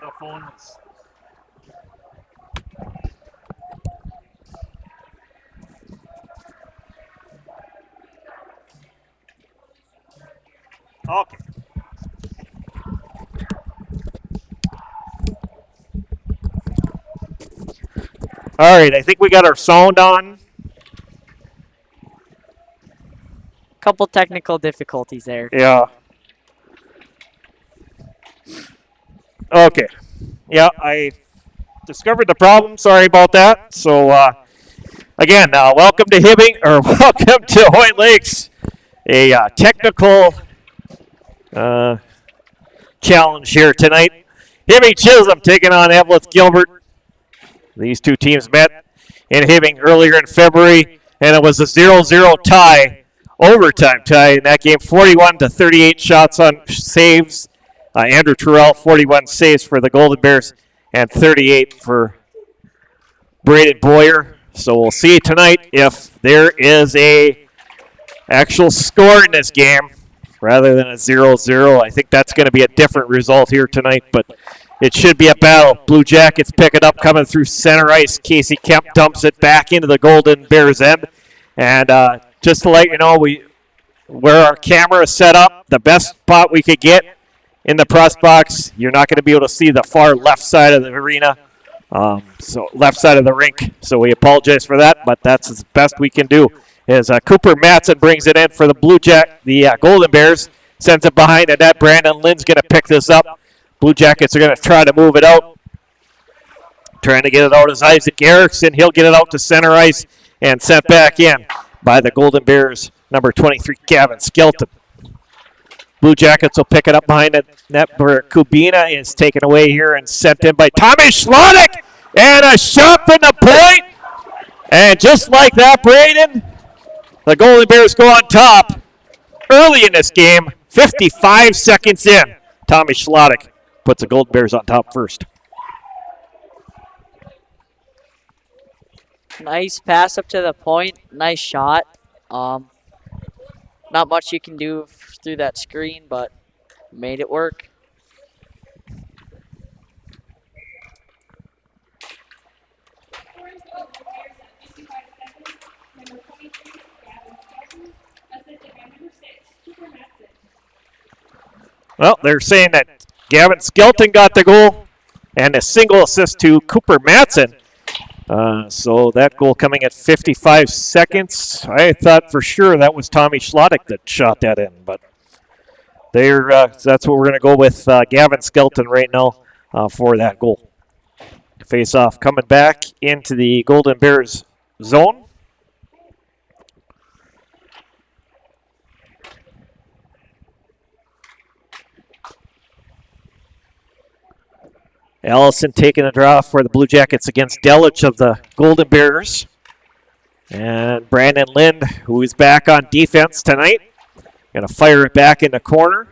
the phone was. Okay. All right, I think we got our sound on. Couple technical difficulties there. Yeah. Okay. Yeah, I discovered the problem. Sorry about that. So, again, welcome to Hibbing, or welcome to Hoyt Lakes. A technical challenge here tonight. Hibbing Chisholm taking on Eveleth-Gilbert. These two teams met in Hibbing earlier in February, and it was a 0-0 tie, overtime tie in that game. 41-38 shots on saves. Andrew Terrell, 41 saves for the Golden Bears, and 38 for Braden Boyer. So we'll see tonight if there is a actual score in this game rather than a 0-0. I think that's going to be a different result here tonight, but it should be a battle. Blue Jackets pick it up coming through center ice. Casey Kemp dumps it back into the Golden Bears end. And just to let you know, where our camera is set up, the best spot we could get in the press box, you're not going to be able to see the far left side of the arena, so left side of the rink. So we apologize for that, but that's as best we can do. As Cooper Matson brings it in for the the Golden Bears, sends it behind the net. Brandon Lynn's going to pick this up. Blue Jackets are going to try to move it out. Trying to get it out is Isaac Erickson. He'll get it out to center ice and sent back in by the Golden Bears, number 23, Gavin Skelton. Blue Jackets will pick it up behind the net where Kubina is taken away here and sent in by Tommy Schlottick. And a shot from the point. And just like that, Braden, the Golden Bears go on top early in this game, 55 seconds in. Tommy Schlottick puts the Golden Bears on top first. Nice pass up to the point. Nice shot. Not much you can do through that screen, but made it work. Well, they're saying that Gavin Skelton got the goal and a single assist to Cooper Matson. So that goal coming at 55 seconds. I thought for sure that was Tommy Schlottick that shot that in, but that's what we're going to go with Gavin Skelton right now for that goal. Face off coming back into the Golden Bears zone. Allison taking a draw for the Blue Jackets against Delich of the Golden Bears. And Brandon Lind, who is back on defense tonight, going to fire it back in the corner.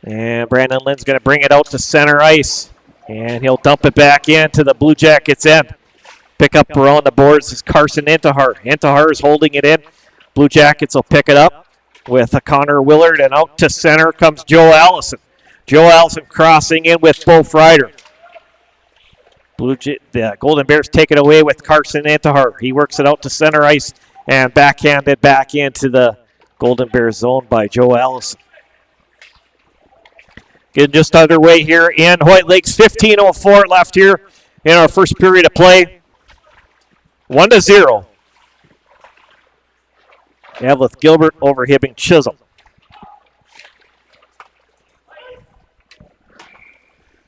And Brandon Lind's going to bring it out to center ice. And he'll dump it back into the Blue Jackets end. Pick up around the boards is Carson Intihar. Intihar is holding it in. Blue Jackets will pick it up with a Connor Willard. And out to center comes Joe Allison. Joe Allison crossing in with Bo Freider. The Golden Bears take it away with Carson Intihar. He works it out to center ice and backhanded back into the Golden Bears zone by Joe Allison. Getting just underway here in Hoyt Lakes. 15:04 left here in our first period of play. 1-0. Eveleth-Gilbert over Hibbing Chisholm.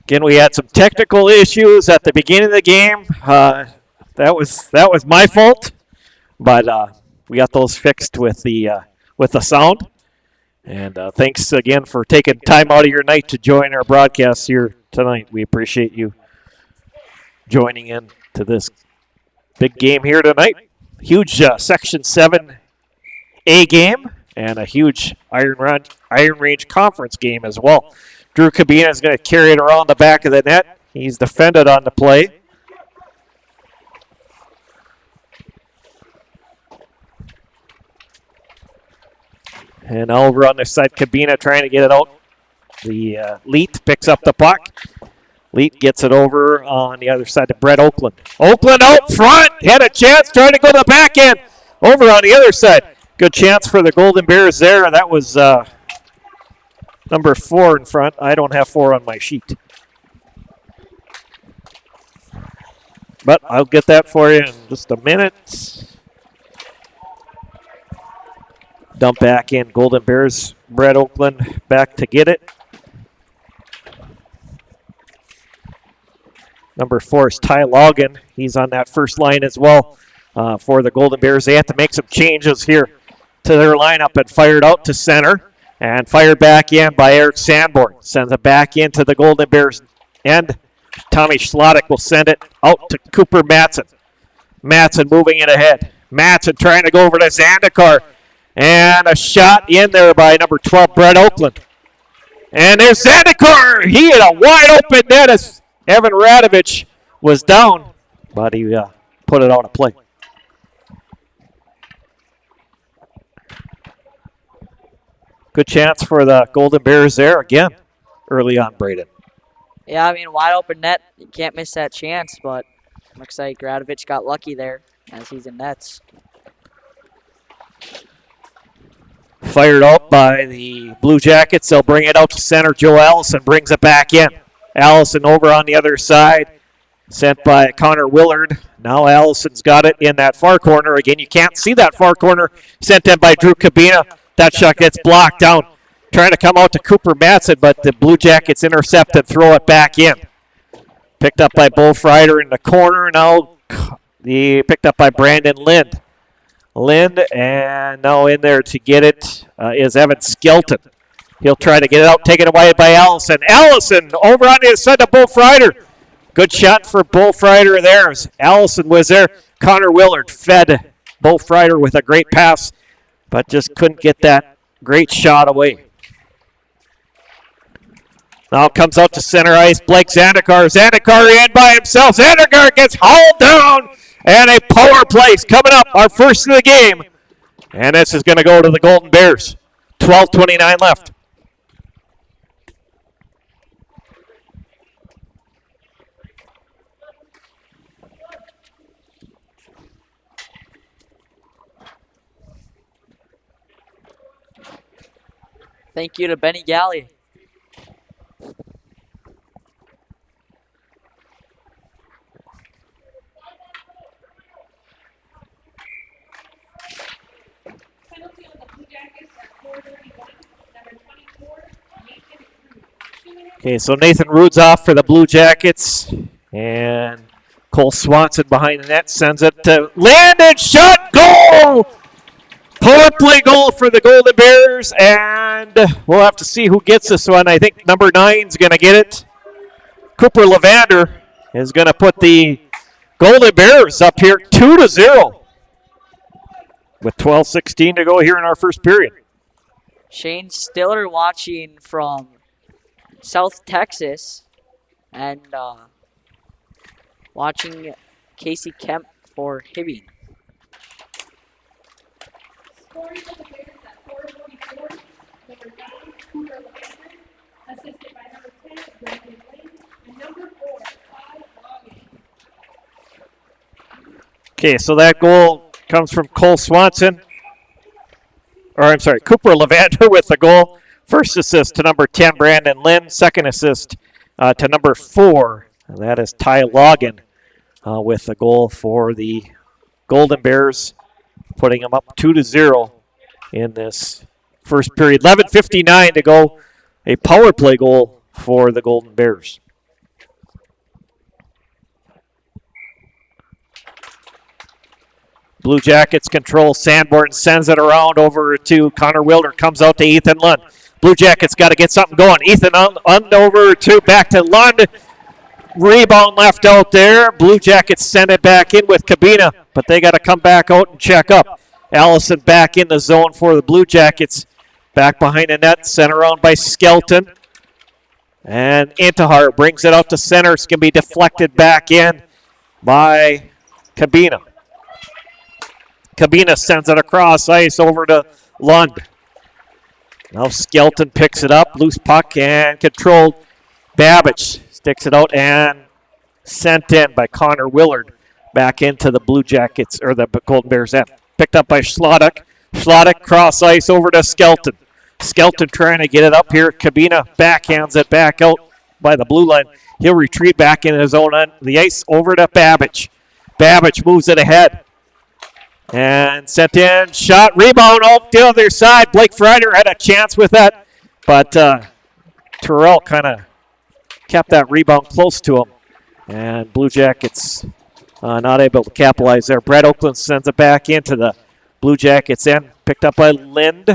Again, we had some technical issues at the beginning of the game. That was my fault, but we got those fixed with the sound. And thanks again for taking time out of your night to join our broadcast here tonight. We appreciate you joining in to this big game here tonight. Huge Section 7A game and a huge Iron Range Conference game as well. Drew Cabina is going to carry it around the back of the net. He's defended on the play. And over on this side, Cabina trying to get it out Leet picks up the puck. Leet gets it over on the other side to Brett Oakland. Oakland out front, had a chance, trying to go to the back end. Over on the other side. Good chance for the Golden Bears there. That was number 4 in front. I don't have 4 on my sheet. But I'll get that for you in just a minute. Dump back in. Golden Bears, Brett Oakland back to get it. Number 4 is Ty Logan. He's on that first line as well for the Golden Bears. They have to make some changes here to their lineup and fired out to center and fired back in by Eric Sanborn. Sends it back into the Golden Bears end. Tommy Schlottick will send it out to Cooper Matson. Matson moving it ahead. Matson trying to go over to Zandikar. And a shot in there by number 12, Brett Oakland. And there's Zandikar. He had a wide open net as Evan Radovich was down, but he put it out of play. Good chance for the Golden Bears there again early on, Braden. Yeah, I mean, wide open net. You can't miss that chance, but looks like Radovich got lucky there as he's in nets. Fired out by the Blue Jackets. They'll bring it out to center. Joe Allison brings it back in. Allison over on the other side. Sent by Connor Willard. Now Allison's got it in that far corner. Again, you can't see that far corner. Sent in by Drew Cabina. That shot gets blocked down. Trying to come out to Cooper Matson, but the Blue Jackets intercept and throw it back in. Picked up by Bo Frieder in the corner. Now picked up by Brandon Lind. And now in there to get it is Evan Skelton. He'll try to get it out, taken away by Allison. Allison over on the other side of Bo Frieder. Good shot for Bo Frieder there. Allison was there. Connor Willard fed Bo Frieder with a great pass, but just couldn't get that great shot away. Now comes out to center ice. Blake Zandikar. Zandikar in by himself. Zandikar gets hauled down. And a power play coming up, our first of the game. And this is going to go to the Golden Bears. 12:29 left. Thank you to Benny Galley. Okay, so Nathan Rude's off for the Blue Jackets. And Cole Swanson behind the net sends it to landed shot goal! Power play goal for the Golden Bears. And we'll have to see who gets this one. I think number 9's going to get it. Cooper Levander is going to put the Golden Bears up here 2-0 with 12:16 to go here in our first period. Shane Stiller watching from South Texas and watching Casey Kemp for Hibbing. Scoring for the Bears at 4:44, number 9, Cooper Levander, assisted by number 10, Brandon Lane, and number 4, Ty Logan. Okay, so that goal comes from Cole Swanson. Cooper Levander with the goal. First assist to number 10, Brandon Lynn. Second assist to number 4, and that is Ty Logan with the goal for the Golden Bears, putting them up 2-0 in this first period. 11:59 to go. A power play goal for the Golden Bears. Blue Jackets control. Sanborn sends it around over to Connor Wilder. Comes out to Ethan Lund. Blue Jackets got to get something going. Ethan Lund over to back to Lund. Rebound left out there. Blue Jackets send it back in with Cabina, but they got to come back out and check up. Allison back in the zone for the Blue Jackets. Back behind the net, sent around by Skelton. And Intihar brings it out to center. It's going to be deflected back in by Cabina. Cabina sends it across ice over to Lund. Now Skelton picks it up, loose puck and controlled. Babbage sticks it out and sent in by Connor Willard back into the Blue Jackets, or the Golden Bears end. Picked up by Schlottick. Schlottick cross ice over to Skelton. Skelton trying to get it up here. Kabina backhands it back out by the blue line. He'll retreat back in his own end. The ice over to Babbage. Babbage moves it ahead. And sent in, shot, rebound off the other side. Blake Freider had a chance with that, but Terrell kind of kept that rebound close to him. And Blue Jackets not able to capitalize there. Brett Oakland sends it back into the Blue Jackets end. Picked up by Lind.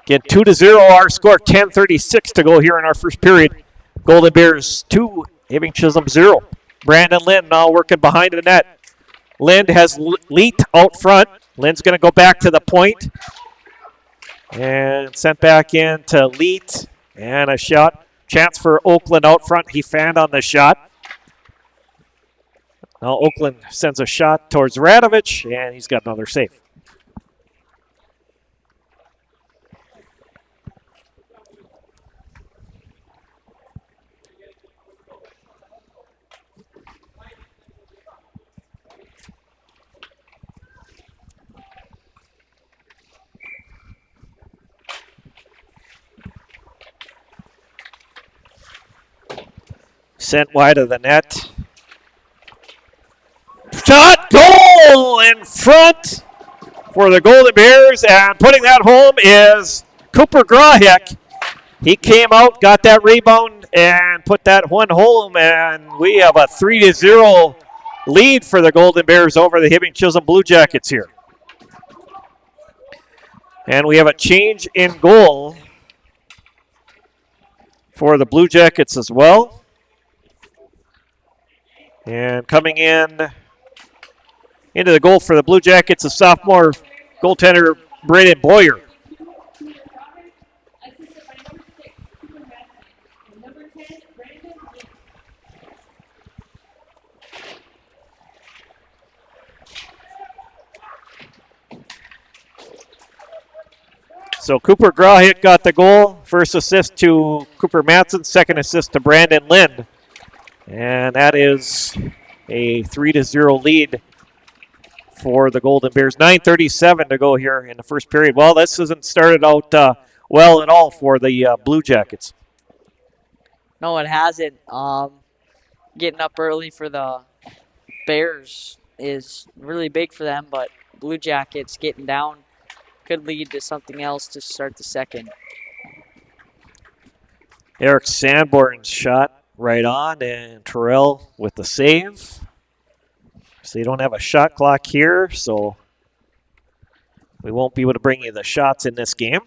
Again, 2-0 our score. 10:36 to go here in our first period. Golden Bears 2, Hibbing Chisholm 0. Brandon Lind now working behind the net. Lind has Leet out front. Lind's going to go back to the point. And sent back in to Leet. And a shot. Chance for Oakland out front. He fanned on the shot. Now Oakland sends a shot towards Radovich, and he's got another save. Sent wide of the net. Shot, goal in front for the Golden Bears, and putting that home is Cooper Grahek. He came out, got that rebound, and put that one home, and we have a 3-0 lead for the Golden Bears over the Hibbing Chisholm Blue Jackets here. And we have a change in goal for the Blue Jackets as well. And coming in into the goal for the Blue Jackets, a sophomore goaltender, Braden Boyer. So Cooper Grahek got the goal. First assist to Cooper Matson, second assist to Brandon Lind. And that is a 3-0 lead for the Golden Bears. 9:37 to go here in the first period. Well, this hasn't started out well at all for the Blue Jackets. No, it hasn't. Getting up early for the Bears is really big for them, but Blue Jackets getting down could lead to something else to start the second. Eric Sanborn's shot right on, and Terrell with the save. So you don't have a shot clock here, so we won't be able to bring you the shots in this game.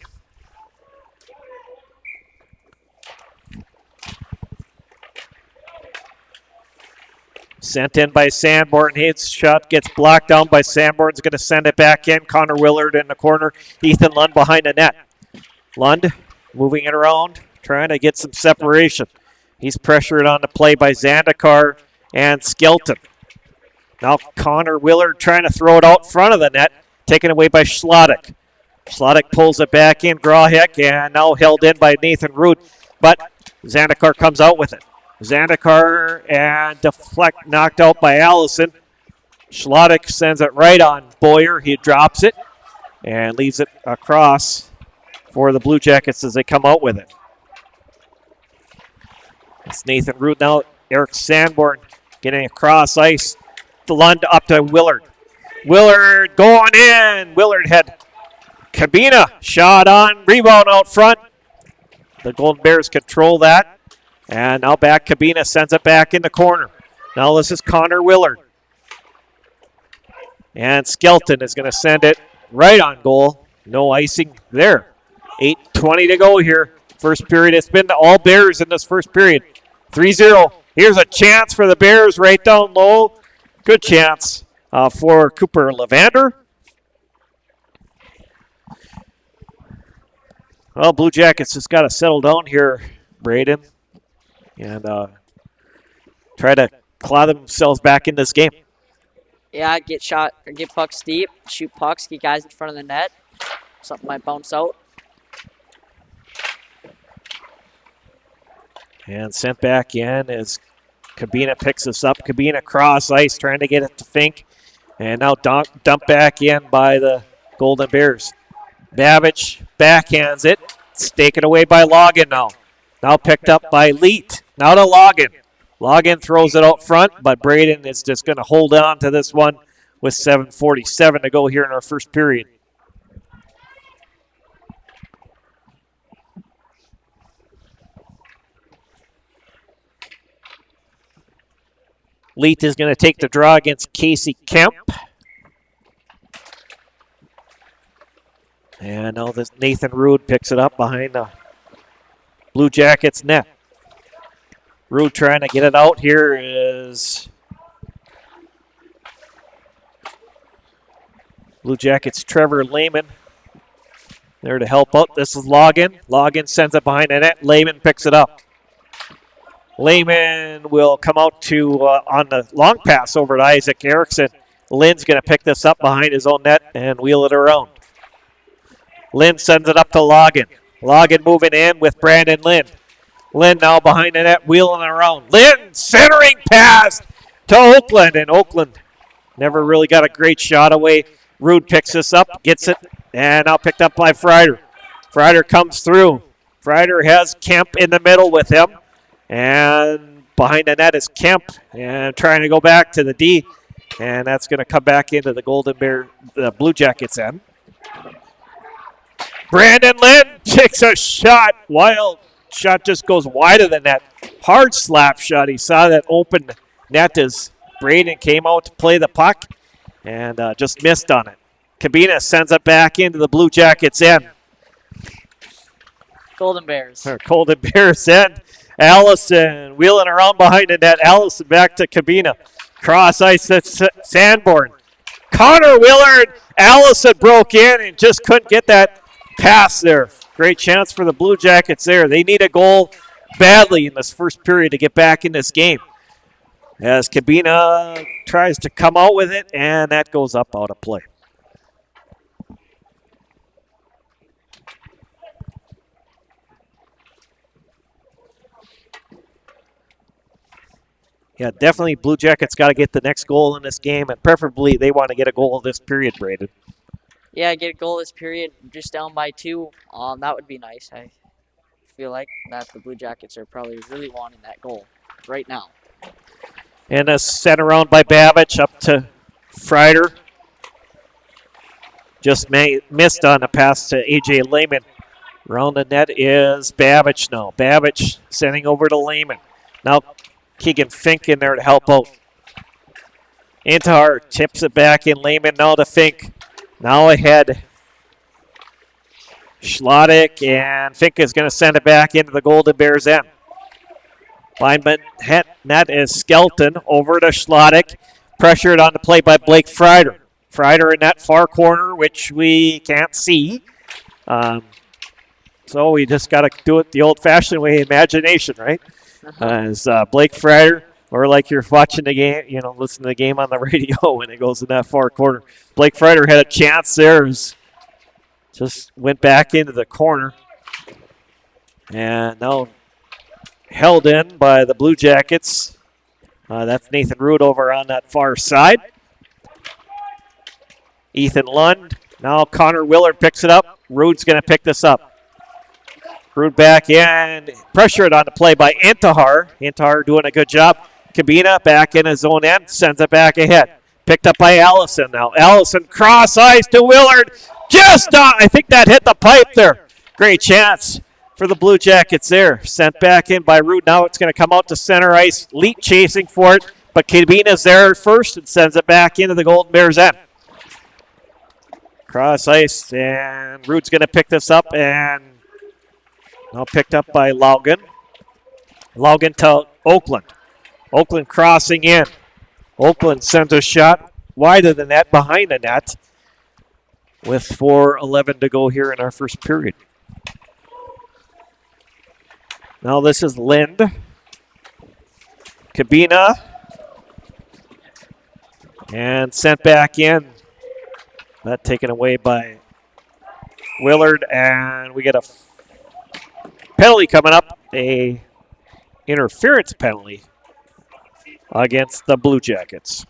Sent in by Sanborn. His shot gets blocked down by Sanborn's going to send it back in. Connor Willard in the corner. Ethan Lund behind the net. Lund moving it around, trying to get some separation. He's pressured on the play by Zandikar and Skelton. Now Connor Willard trying to throw it out front of the net, taken away by Schlottick. Schlottick pulls it back in, Grahek, and now held in by Nathan Root, but Zandikar comes out with it. Zandikar and deflect knocked out by Allison. Schlottick sends it right on Boyer. He drops it and leaves it across for the Blue Jackets as they come out with it. It's Nathan Root now. Eric Sanborn getting across ice. The Lund up to Willard. Willard going in. Willard had Kabina shot on. Rebound out front. The Golden Bears control that. And now back Kabina sends it back in the corner. Now this is Connor Willard. And Skelton is going to send it right on goal. No icing there. 8:20 to go here. First period. It's been all Bears in this first period. 3-0. Here's a chance for the Bears right down low. Good chance for Cooper Levander. Well, Blue Jackets just got to settle down here, Braden, and try to claw themselves back in this game. Yeah, get pucks deep, shoot pucks, get guys in front of the net. Something might bounce out. And sent back in as Cabina picks this up. Cabina cross ice trying to get it to Fink. And now dumped back in by the Golden Bears. Babbage backhands it. It's taken away by Logan now. Now picked up by Leet. Now to Logan. Logan throws it out front, but Braden is just going to hold on to this one with 7:47 to go here in our first period. Leet is going to take the draw against Casey Kemp. And now this Nathan Rude picks it up behind the Blue Jackets net. Rude trying to get it out here is Blue Jackets Trevor Lehman there to help out. This is Logan. Logan sends it behind the net. Lehman picks it up. Lehman will come out to on the long pass over to Isaac Erickson. Lynn's going to pick this up behind his own net and wheel it around. Lynn sends it up to Logan. Logan moving in with Brandon Lynn. Lynn now behind the net, wheeling it around. Lynn centering pass to Oakland, and Oakland never really got a great shot away. Rude picks this up, gets it, and now picked up by Freider. Freider comes through. Freider has Kemp in the middle with him. And behind the net is Kemp and trying to go back to the D. And that's going to come back into the Blue Jackets end. Brandon Lynn takes a shot. Wild shot just goes wider than that. Hard slap shot. He saw that open net as Braden came out to play the puck and just missed on it. Cabina sends it back into the Blue Jackets end. Golden Bears. Golden Bears end. Allison wheeling around behind the net. Allison back to Cabina. Cross ice at Sanborn. Connor Willard. Allison broke in and just couldn't get that pass there. Great chance for the Blue Jackets there. They need a goal badly in this first period to get back in this game. As Cabina tries to come out with it, and that goes up out of play. Yeah, definitely Blue Jackets got to get the next goal in this game, and preferably they want to get a goal this period, Braden. Yeah, get a goal this period, just down by 2. That would be nice. I feel like that the Blue Jackets are probably really wanting that goal right now. And a sent around by Babbage up to Freider. Just missed on a pass to A.J. Lehman. Around the net is Babbage now. Babbage sending over to Lehman. Now Keegan Fink in there to help out. Intihar tips it back in. Lehman now to Fink. Now ahead. Schlottick, and Fink is going to send it back into the Golden Bears end. Lineman net is Skelton over to Schlottick. Pressured on the play by Blake Freider. Freider in that far corner, which we can't see. So we just got to do it the old-fashioned way, imagination, right? As Blake Freider, or like you're watching the game, listen to the game on the radio when it goes in that far corner. Blake Freider had a chance there. Just went back into the corner. And now held in by the Blue Jackets. That's Nathan Rude over on that far side. Ethan Lund. Now Connor Willard picks it up. Rude's going to pick this up. Rude back in. Pressured on the play by Intihar. Intihar doing a good job. Cabina back in his own end. Sends it back ahead. Picked up by Allison now. Allison cross ice to Willard. I think that hit the pipe there. Great chance for the Blue Jackets there. Sent back in by Rude. Now it's going to come out to center ice. Leet chasing for it. But Cabina's there first and sends it back into the Golden Bears end. Cross ice. And Rude's going to pick this up and now picked up by Logan. Logan to Oakland. Oakland crossing in. Oakland sends a shot wider than that, behind the net, with 4:11 to go here in our first period. Now this is Lind. Cabina. And sent back in. That taken away by Willard, and we get a penalty coming up. A interference penalty against the Blue Jackets.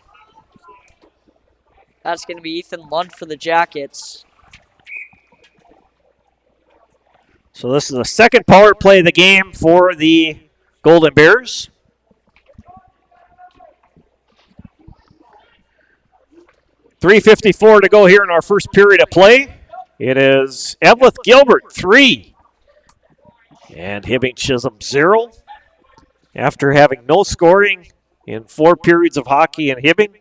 That's going to be Ethan Lund for the Jackets. So this is the second power play of the game for the Golden Bears. .354 to go here in our first period of play. It is Eveleth-Gilbert 3 and Hibbing Chisholm 0. After having no scoring in 4 periods of hockey in Hibbing,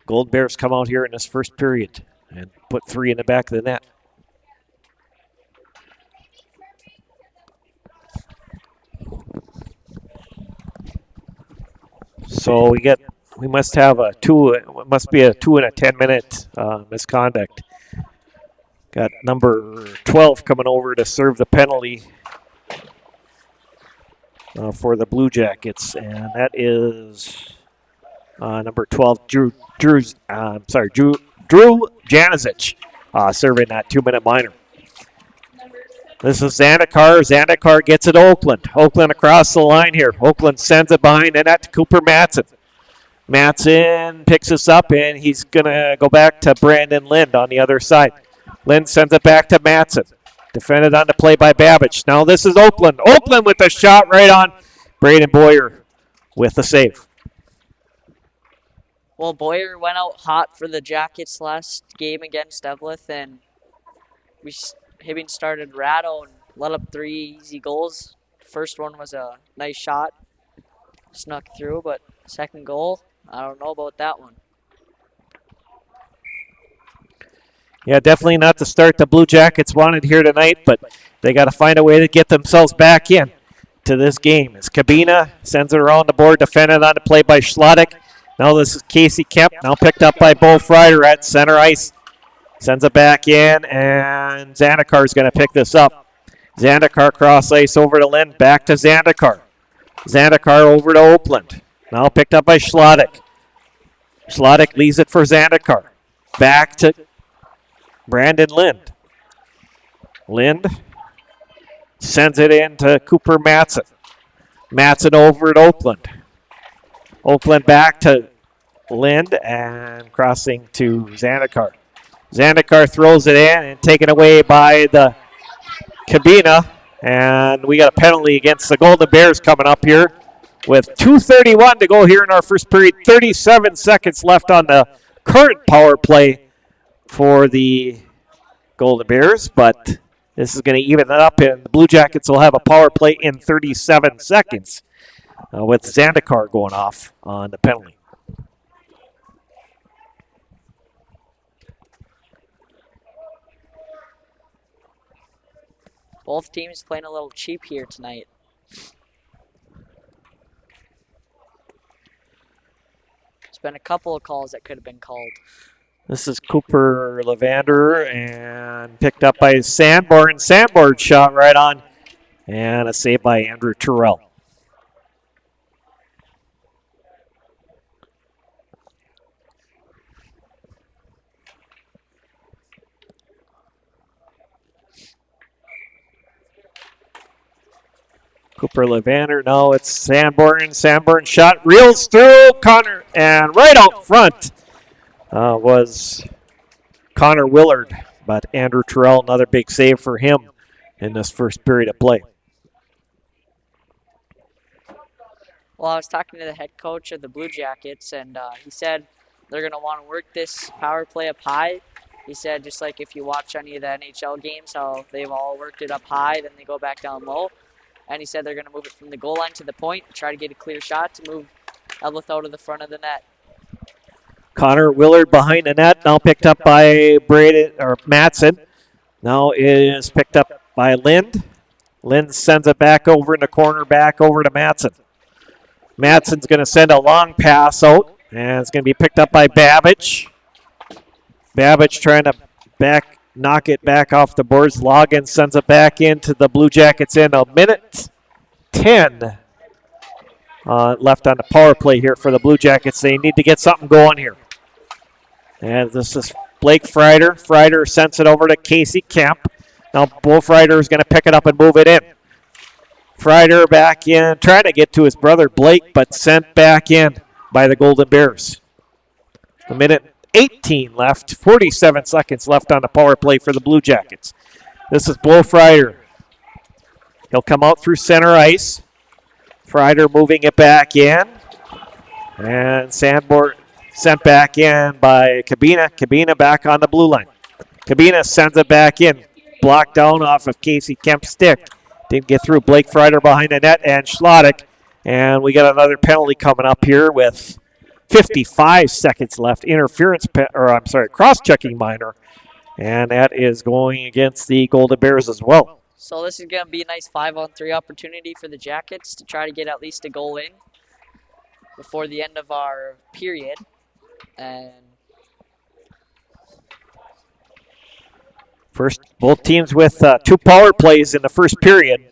Golden Bears come out here in this first period and put 3 in the back of the net. So we must have a 2. It must be a 2 and a 10-minute misconduct. Got number 12 coming over to serve the penalty for the Blue Jackets, and that is number 12, Drew Janicic, serving that 2-minute minor. This is Zandikar. Zandikar gets it to Oakland. Oakland across the line here. Oakland sends it behind the net to Cooper Matson. Matson picks this up, and he's going to go back to Brandon Lind on the other side. Lind sends it back to Matson. Defended on the play by Babbage. Now this is Oakland. Oakland with a shot right on. Braden Boyer with the save. Well, Boyer went out hot for the Jackets last game against Eveleth, and Hibbing started rattle and let up 3 easy goals. First one was a nice shot. Snuck through, but second goal, I don't know about that one. Yeah, definitely not the start the Blue Jackets wanted here tonight, but they got to find a way to get themselves back in to this game. As Cabina sends it around the board, defended on the play by Schlottick. Now this is Casey Kemp, now picked up by Bo Freider at center ice. Sends it back in, and Zandikar is going to pick this up. Zandikar cross ice over to Lind, back to Zandikar. Zandikar over to Oakland. Now picked up by Schlottick. Schlottick leaves it for Zandikar. Back to Brandon Lind. Lind sends it in to Cooper Matson. Matson over at Oakland. Oakland back to Lind and crossing to Zandikar. Zandikar throws it in and taken away by the Cabina. And we got a penalty against the Golden Bears coming up here with 2:31 to go here in our first period. 37 seconds left on the current power play for the Golden Bears, but this is going to even it up, and the Blue Jackets will have a power play in 37 seconds with Zandikar going off on the penalty. Both teams playing a little cheap here tonight. There's been a couple of calls that could have been called. This is Cooper Levander and picked up by Sanborn. Sanborn shot right on, and a save by Andrew Terrell. Cooper Levander, no, it's Sanborn. Sanborn shot, reels through Connor, and right out front was Connor Willard. But Andrew Terrell, another big save for him in this first period of play. Well, I was talking to the head coach of the Blue Jackets, and he said they're going to want to work this power play up high. He said just like if you watch any of the NHL games, how they've all worked it up high, then they go back down low. And he said they're going to move it from the goal line to the point, try to get a clear shot to move Eveleth out of the front of the net. Connor Willard behind the net, now picked up by Matson. Now it is picked up by Lind. Lind sends it back over in the corner, back over to Matson. Matson's going to send a long pass out, and it's going to be picked up by Babbage. Babbage trying to knock it back off the boards. Logan sends it back into the Blue Jackets in a minute 10 left on the power play here for the Blue Jackets. They need to get something going here. And this is Blake Freider. Freider sends it over to Casey Kemp. Now Bo Freider is going to pick it up and move it in. Frieder back in, trying to get to his brother Blake, but sent back in by the Golden Bears. A minute 18 left, 47 seconds left on the power play for the Blue Jackets. This is Bo Frieder. He'll come out through center ice. Frieder moving it back in. And Sandborn sent back in by Cabina. Cabina back on the blue line. Cabina sends it back in. Blocked down off of Casey Kemp's stick. Didn't get through. Blake Frieder behind the net and Schlottick. And we got another penalty coming up here with 55 seconds left. Cross-checking minor. And that is going against the Golden Bears as well. So this is going to be a nice 5-on-3 opportunity for the Jackets to try to get at least a goal in before the end of our period. And first, both teams with 2 power plays in the first period.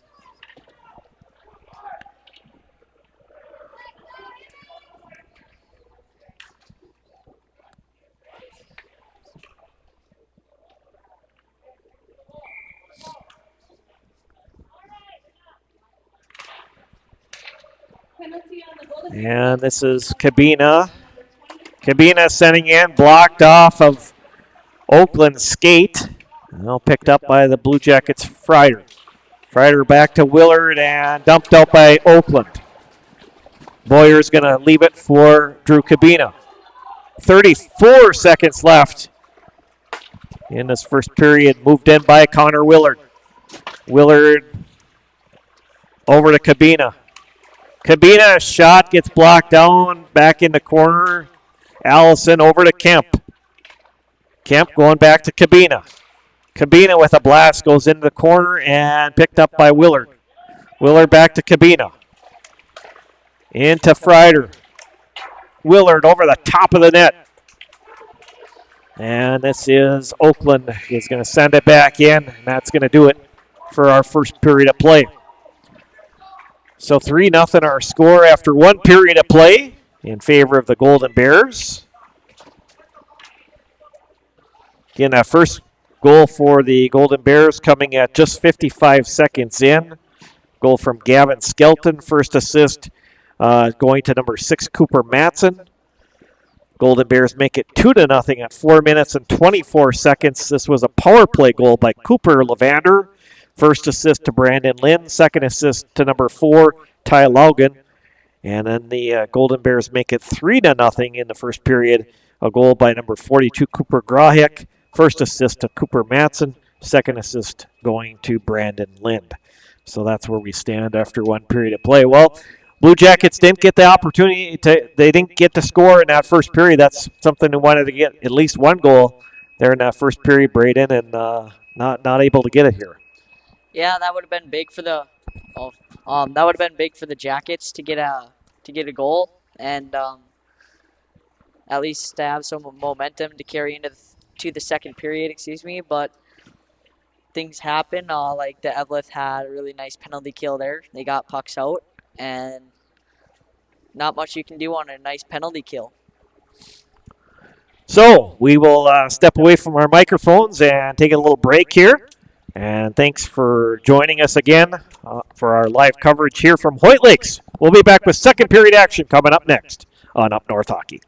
And this is Cabina. Cabina sending in, blocked off of Oakland's skate. Well, picked up by the Blue Jackets' Frieder. Frieder back to Willard and dumped out by Oakland. Boyer's going to leave it for Drew Cabina. 34 seconds left in this first period. Moved in by Connor Willard. Willard over to Cabina. Cabina shot gets blocked down, back in the corner. Allison over to Kemp. Kemp going back to Cabina. Cabina with a blast goes into the corner and picked up by Willard. Willard back to Cabina. Into Frieder. Willard over the top of the net. And this is Oakland is going to send it back in, and that's going to do it for our first period of play. So 3-0 our score after 1 period of play in favor of the Golden Bears. Again, that first goal for the Golden Bears coming at just 55 seconds in. Goal from Gavin Skelton. First assist going to number 6, Cooper Matson. Golden Bears make it 2-0 at 4 minutes and 24 seconds. This was a power play goal by Cooper Levander. First assist to Brandon Lynn. Second assist to number 4, Ty Laugen. And then the Golden Bears make it 3-0 in the first period. A goal by number 42, Cooper Grahek. First assist to Cooper Matson. Second assist going to Brandon Lind. So that's where we stand after 1 period of play. Well, Blue Jackets didn't get the opportunity they didn't get to score in that first period. That's something we wanted to get at least 1 goal there in that first period, Braden, and not able to get it here. yeah, that would have been big for the Jackets to get a goal and at least to have some momentum to carry into the second period. But things happen. Like the Eveleth had a really nice penalty kill there. They got pucks out, and not much you can do on a nice penalty kill. So we will step away from our microphones and take a little break here. And thanks for joining us again for our live coverage here from Hoyt Lakes. We'll be back with second period action coming up next on Up North Hockey.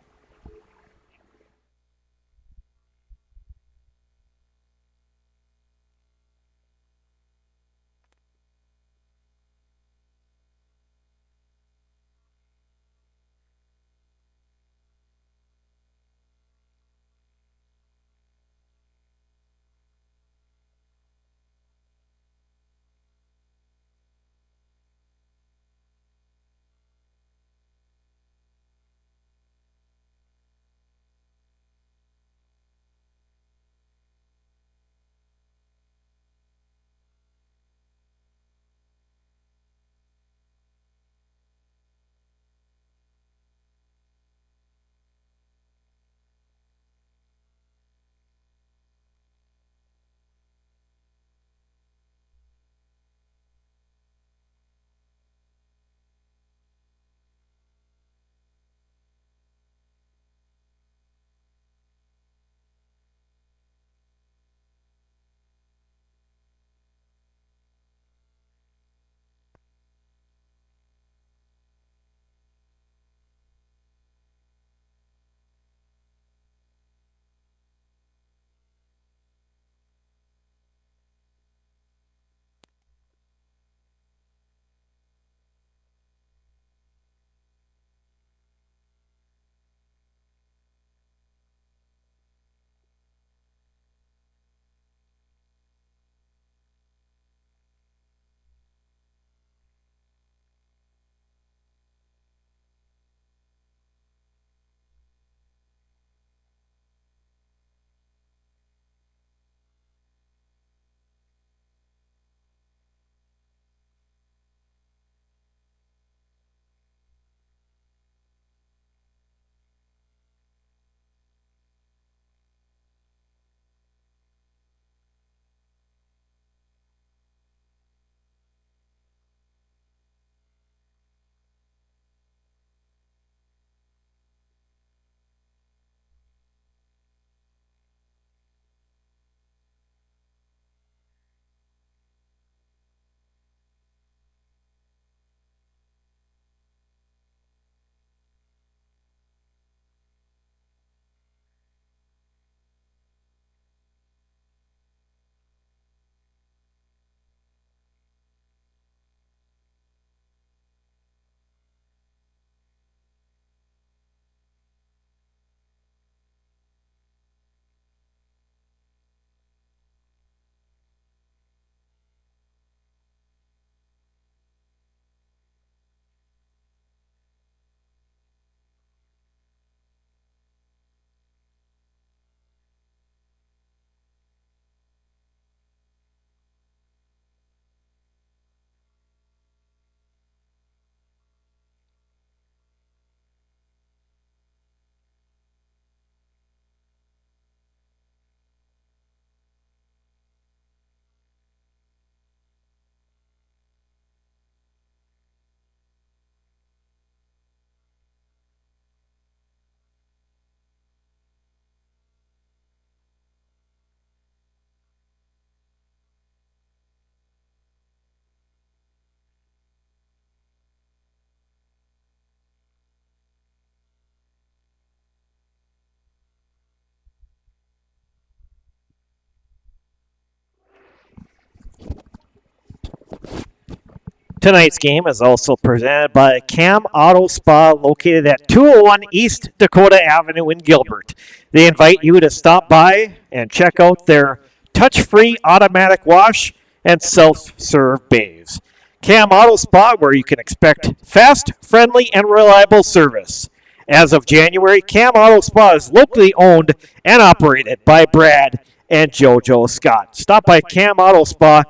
Tonight's game is also presented by Cam Auto Spa located at 201 East Dakota Avenue in Gilbert. They invite you to stop by and check out their touch-free automatic wash and self-serve bays. Cam Auto Spa, where you can expect fast, friendly, and reliable service. As of January, Cam Auto Spa is locally owned and operated by Brad and JoJo Scott. Stop by Cam Auto Spa.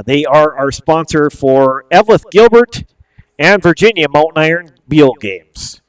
They are our sponsor for Eveleth-Gilbert and Virginia Mountain Iron Beal games.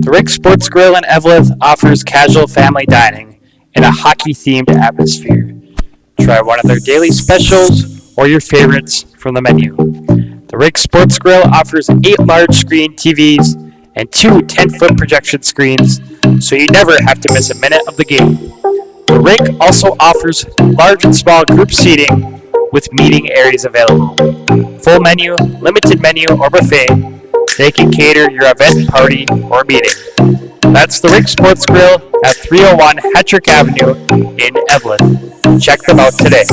The Rick Sports Grill in Eveleth offers casual family dining in a hockey-themed atmosphere. Try one of their daily specials or your favorites from the menu. The Rick Sports Grill offers 8 large-screen TVs and 2 10-foot projection screens, so you never have to miss a minute of the game. The rink also offers large and small group seating with meeting areas available. Full menu, limited menu, or buffet, they can cater your event, party, or meeting. That's the Rick Sports Grill at 301 Hattrick Avenue in Eveleth. Check them out today.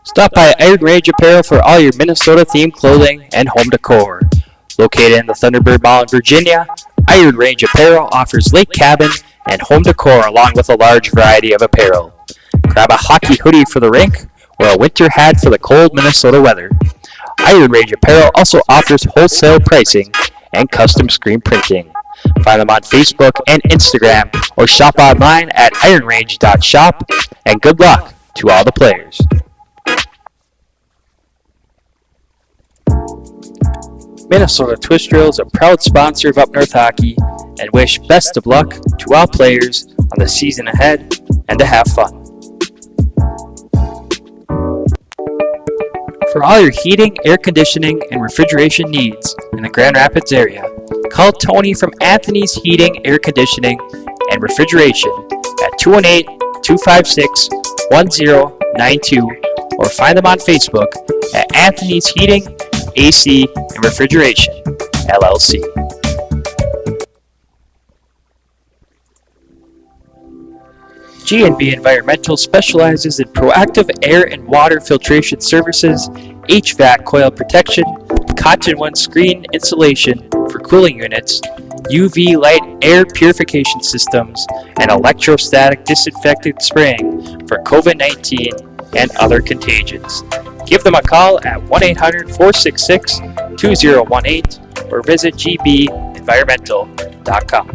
Stop by Iron Range Apparel for all your Minnesota-themed clothing and home decor. Located in the Thunderbird Mall in Virginia, Iron Range Apparel offers lake cabin and home decor along with a large variety of apparel. Grab a hockey hoodie for the rink or a winter hat for the cold Minnesota weather. Iron Range Apparel also offers wholesale pricing and custom screen printing. Find them on Facebook and Instagram or shop online at ironrange.shop, and good luck to all the players. Minnesota Twist Drill is a proud sponsor of Up North Hockey and wish best of luck to all players on the season ahead and to have fun. For all your heating, air conditioning, and refrigeration needs in the Grand Rapids area, call Tony from Anthony's Heating, Air Conditioning, and Refrigeration at 218-256-1092 or find them on Facebook at Anthony's Heating, AC, and Refrigeration, LLC. G&B Environmental specializes in proactive air and water filtration services, HVAC coil protection, cotton-wound screen insulation for cooling units, UV light air purification systems, and electrostatic disinfectant spraying for COVID-19 and other contagions. Give them a call at 1-800-466-2018 or visit gbenvironmental.com.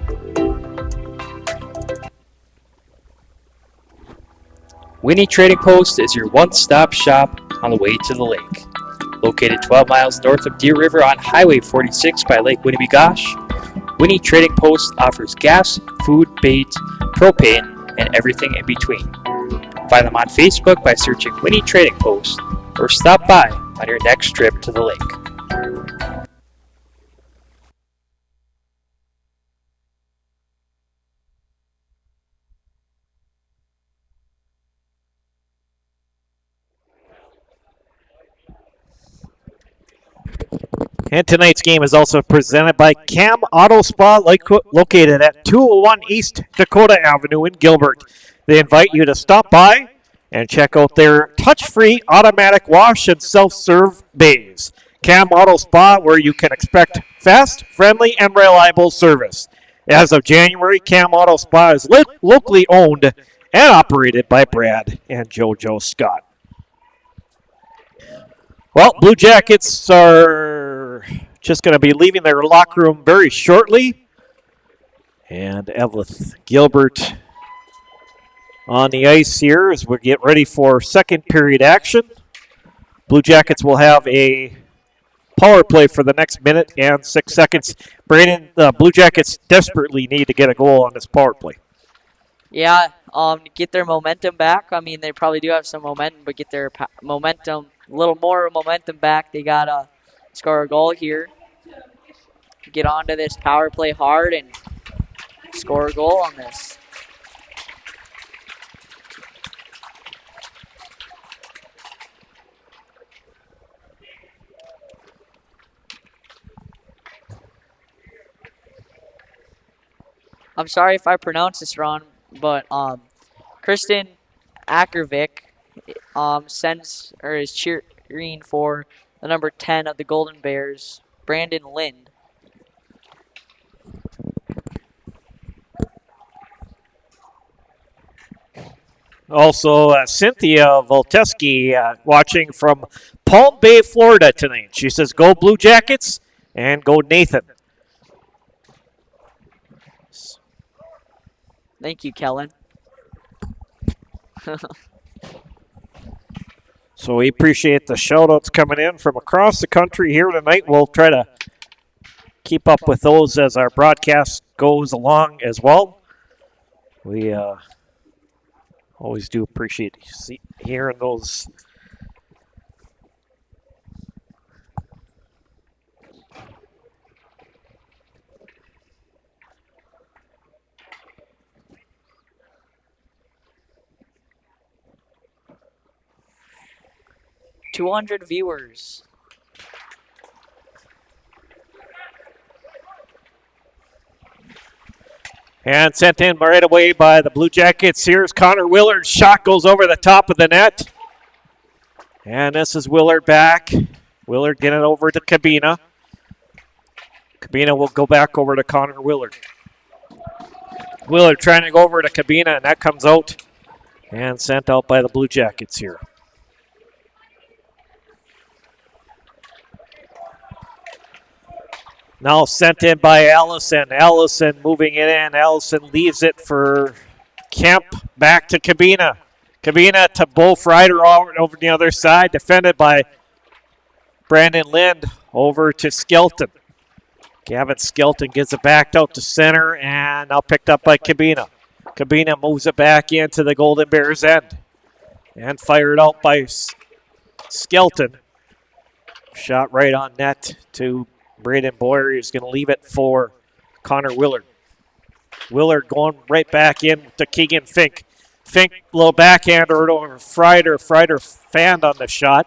Winnie Trading Post is your one-stop shop on the way to the lake. Located 12 miles north of Deer River on Highway 46 by Lake Winnebagosh, Winnie Trading Post offers gas, food, bait, propane, and everything in between. Find them on Facebook by searching Winnie Trading Post or stop by on your next trip to the lake. And tonight's game is also presented by Cam Auto Spa, located at 201 East Dakota Avenue in Gilbert. They invite you to stop by and check out their touch-free automatic wash and self-serve bays. Cam Auto Spa, where you can expect fast, friendly, and reliable service. As of January, Cam Auto Spa is locally owned and operated by Brad and JoJo Scott. Well, Blue Jackets are just going to be leaving their locker room very shortly. And Eveleth-Gilbert on the ice here as we get ready for second period action. Blue Jackets will have a power play for the next minute and 6 seconds. Brandon, the Blue Jackets desperately need to get a goal on this power play. Yeah, get their momentum back. I mean, they probably do have some momentum, but get their momentum, a little more momentum back. They got to score a goal here. Get onto this power play hard and score a goal on this. I'm sorry if I pronounce this wrong, but Kristen Ackervik is cheering for the number 10 of the Golden Bears, Brandon Lind. Also, Cynthia Volteski watching from Palm Bay, Florida tonight. She says, go Blue Jackets and go Nathan. Thank you, Kellen. So we appreciate the shout-outs coming in from across the country here tonight. We'll try to keep up with those as our broadcast goes along as well. We always do appreciate hearing those. $200 viewers. And sent in right away by the Blue Jackets. Here's Connor Willard's shot goes over the top of the net. And this is Willard back. Willard getting it over to Cabina. Cabina will go back over to Connor Willard. Willard trying to go over to Cabina, and that comes out and sent out by the Blue Jackets here. Now sent in by Allison. Allison moving it in. Allison leaves it for Kemp. Back to Cabina. Cabina to Bo Freider over the other side. Defended by Brandon Lind. Over to Skelton. Gavin Skelton gets it backed out to center. And now picked up by Cabina. Cabina moves it back into the Golden Bears end. And fired out by Skelton. Shot right on net to Braden Boyer is going to leave it for Connor Willard. Willard going right back in to Keegan Fink. Fink, little backhander over Freider. Freider fanned on the shot.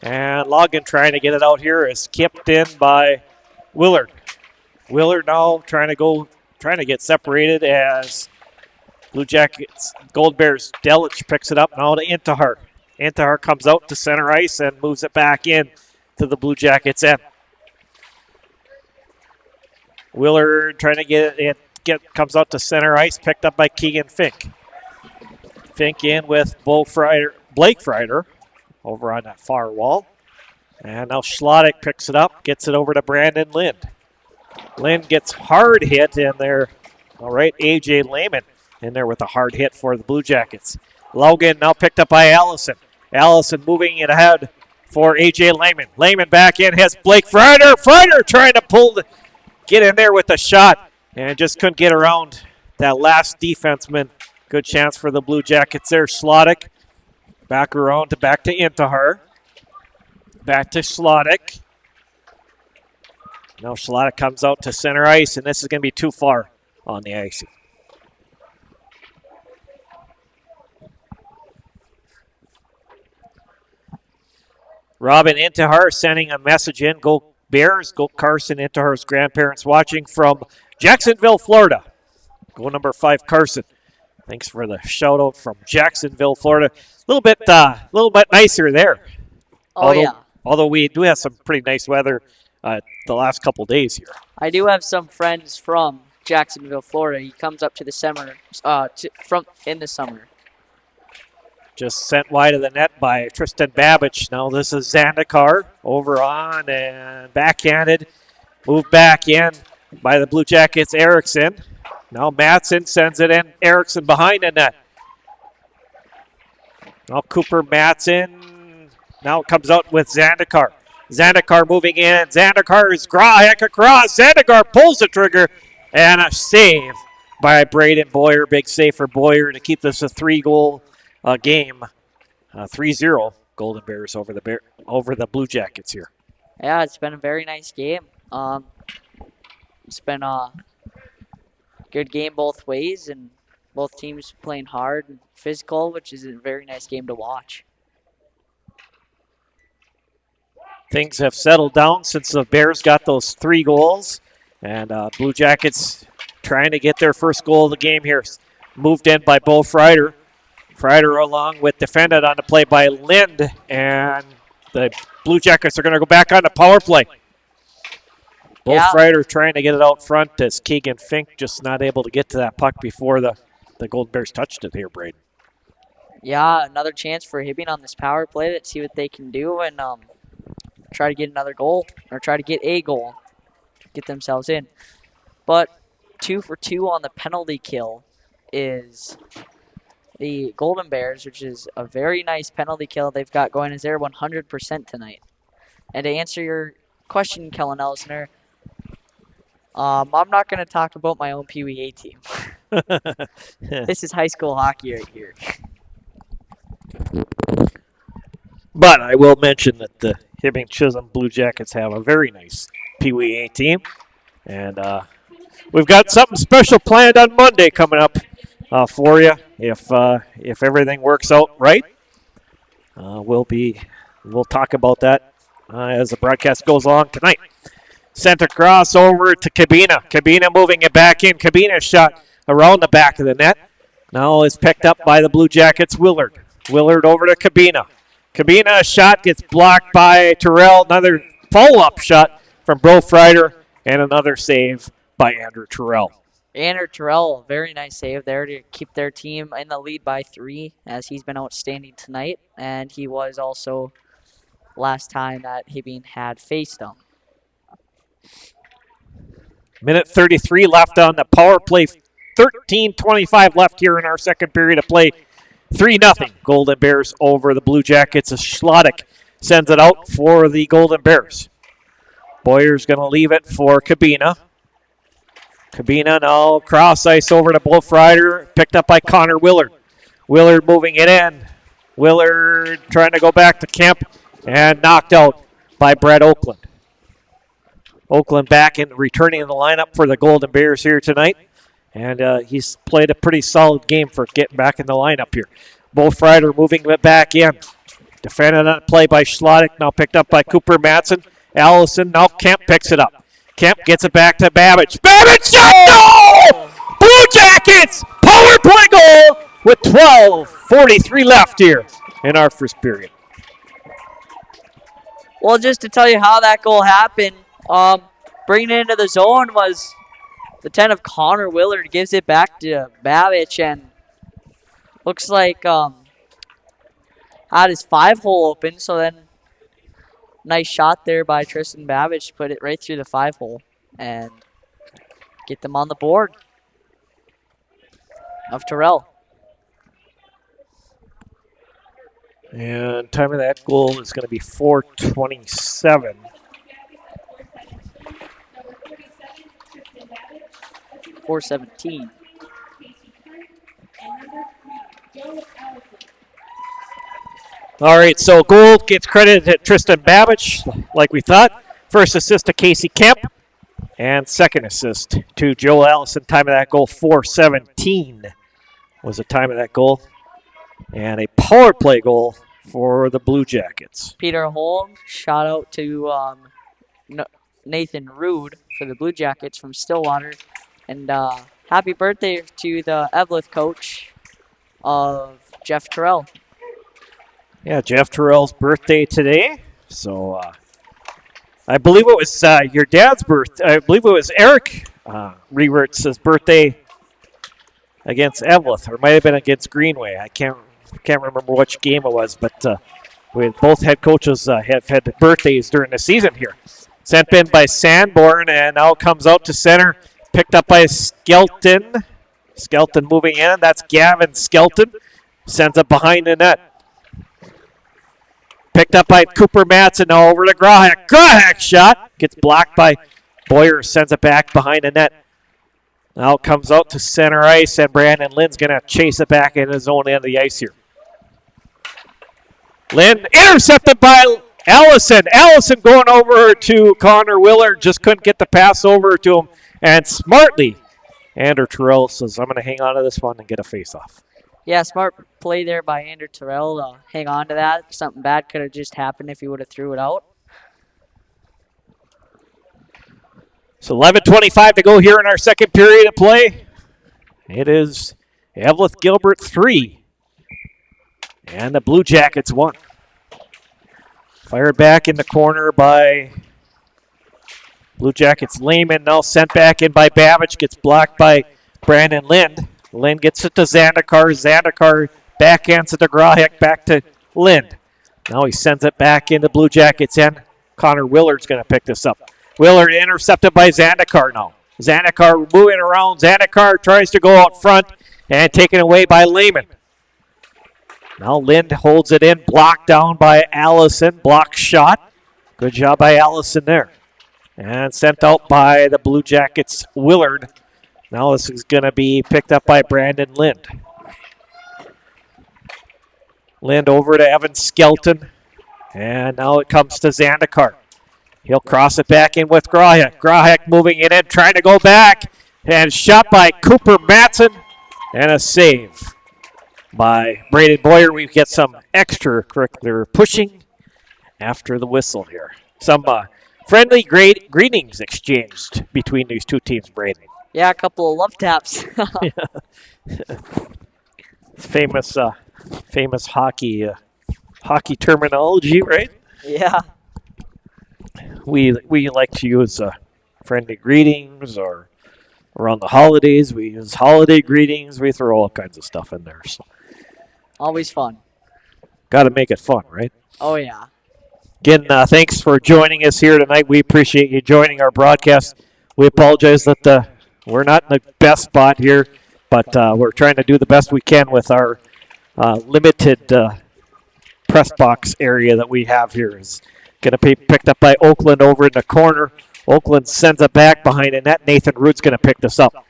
And Logan trying to get it out here is kept in by Willard. Willard now trying to get separated as Blue Jackets, Gold Bears, Delich picks it up now to Intihar. Intihar comes out to center ice and moves it back in to the Blue Jackets end. Willard trying to comes out to center ice, picked up by Keegan Fink. Fink in with Blake Freider over on that far wall. And now Schlottick picks it up, gets it over to Brandon Lind. Lind gets hard hit in there. All right, A.J. Lehman in there with a hard hit for the Blue Jackets. Logan now picked up by Allison. Allison moving it ahead for A.J. Lehman. Lehman back in, has Blake Freider. Freider trying to get in there with a shot and just couldn't get around that last defenseman. Good chance for the Blue Jackets there. Schlottick back around back to Intihar. Back to Schlottick. Now Schlottick comes out to center ice, and this is going to be too far on the ice. Robin Intihar sending a message in. Go Bears, go Carson, Intihar's grandparents watching from Jacksonville, Florida. Go number 5, Carson. Thanks for the shout out from Jacksonville, Florida. A little bit nicer there. Although we do have some pretty nice weather the last couple days here. I do have some friends from Jacksonville, Florida. He comes up to the summer, in the summer. Just sent wide of the net by Tristan Babbage. Now this is Zandikar over on and backhanded. Moved back in by the Blue Jackets, Erickson. Now Matson sends it in. Erickson behind the net. Now Cooper Matson. Now it comes out with Zandikar. Zandikar moving in. Zandikar is heck across. Zandikar pulls the trigger. And a save by Braden Boyer. Big save for Boyer to keep this a 3-goal game. 3-0 Golden Bears over the Blue Jackets here. Yeah, it's been a very nice game. It's been a good game both ways, and both teams playing hard and physical, which is a very nice game to watch. Things have settled down since the Bears got those 3 goals. And Blue Jackets trying to get their first goal of the game here. Moved in by Bo Freider. Freider along with defended on the play by Lind. And the Blue Jackets are going to go back on the power play. Bo Freider trying to get it out front as Keegan Fink just not able to get to that puck before the Golden Bears touched it here, Braden. Yeah, another chance for Hibbing on this power play. Let's see what they can do and try to get another goal or try to get a goal to get themselves in. But 2 for 2 on the penalty kill is the Golden Bears, which is a very nice penalty kill they've got going as they're 100% tonight. And to answer your question, Kellen Elsner, I'm not going to talk about my own Pee Wee A team. This is high school hockey right here. But I will mention that the Hibbing Chisholm Blue Jackets have a very nice Pee Wee A team. And we've got something special planned on Monday coming up for you. If everything works out right, we'll talk about that as the broadcast goes on tonight. Center cross over to Cabina. Cabina moving it back in. Cabina shot around the back of the net. Now is picked up by the Blue Jackets, Willard. Willard over to Cabina. Cabina shot gets blocked by Terrell. Another follow-up shot from Brofreider and another save by Andrew Terrell. Andrew Terrell, very nice save there to keep their team in the lead by 3 as he's been outstanding tonight. And he was also last time that Hibbing had faced him. Minute 33 left on the power play. 13:25 left here in our second period of play. 3-0 Golden Bears over the Blue Jackets as Schlottick sends it out for the Golden Bears. Boyer's going to leave it for Cabina. Cabina now cross ice over to Brofreider, picked up by Connor Willard. Willard moving it in. Willard trying to go back to Kemp and knocked out by Brett Oakland. Oakland back and returning in the lineup for the Golden Bears here tonight. And he's played a pretty solid game for getting back in the lineup here. Brofreider moving it back in. Defended on play by Schlottick, now picked up by Cooper Matson. Allison, now Kemp picks it up. Kemp gets it back to Babbage. Babbage shot! No! Blue Jackets! Power play goal with 12:43 left here in our first period. Well, just to tell you how that goal happened, bringing it into the zone was the 10 of Connor Willard. Gives it back to Babbage and looks like had his 5-hole open. So then nice shot there by Tristan Babbage to put it right through the 5-hole and get them on the board of Terrell. And time of that goal is going to be 4:27. 4:17. All right, so goal gets credited to Tristan Babbage, like we thought. First assist to Casey Kemp, and second assist to Joe Allison. Time of that goal, 4:17 was the time of that goal. And a power play goal for the Blue Jackets. Peter Holm, shout out to Nathan Rude for the Blue Jackets from Stillwater. And happy birthday to the Eveleth coach of Jeff Terrell. Yeah, Jeff Terrell's birthday today. So I believe it was your dad's birthday. I believe it was Eric Rewert's birthday against Eveleth, or it might have been against Greenway. I can't remember which game it was, but both head coaches have had birthdays during the season here. Sent in by Sanborn, and now comes out to center. Picked up by Skelton. Skelton moving in. That's Gavin Skelton. Sends it behind the net. Picked up by Cooper Matson. Now over to Grahak. Grahak shot. Gets blocked by Boyer. Sends it back behind the net. Now comes out to center ice, and Brandon Lynn's going to chase it back in his own end of the ice here. Lynn intercepted by Allison. Allison going over to Connor Willard. Just couldn't get the pass over to him. And smartly, Andrew Terrell says, I'm going to hang on to this one and get a face-off. Yeah, smart play there by Andrew Terrell. Hang on to that. Something bad could have just happened if he would have threw it out. So 11:25 to go here in our second period of play. It is Eveleth-Gilbert 3 and the Blue Jackets 1. Fired back in the corner by Blue Jackets Lehman. Now sent back in by Babbage. Gets blocked by Brandon Lind. Lind gets it to Zandikar. Zandikar backhands it to Grahak. Back to Lind. Now he sends it back into Blue Jackets end. Connor Willard's going to pick this up. Willard intercepted by Zandikar now. Zandikar moving around. Zandikar tries to go out front and taken away by Lehman. Now Lind holds it in, blocked down by Allison, block shot. Good job by Allison there. And sent out by the Blue Jackets' Willard. Now this is going to be picked up by Brandon Lind. Lind over to Evan Skelton. And now it comes to Zandikar. He'll cross it back in with Grahek. Grahek moving it in, trying to go back. And shot by Cooper Matson. And a save by Braden Boyer. We get some extracurricular pushing after the whistle here. Some friendly greetings exchanged between these two teams, Braden. Yeah, a couple of love taps. Famous hockey terminology, right? Yeah. We like to use friendly greetings, or around the holidays we use holiday greetings. We throw all kinds of stuff in there. So Always fun. got to make it fun, right? Oh, yeah. Again, thanks for joining us here tonight. We appreciate you joining our broadcast. We apologize that we're not in the best spot here, but we're trying to do the best we can with our limited press box area that we have here. It's going to be picked up by Oakland over in the corner. Oakland sends it back behind the net. Nathan Rood's going to pick this up.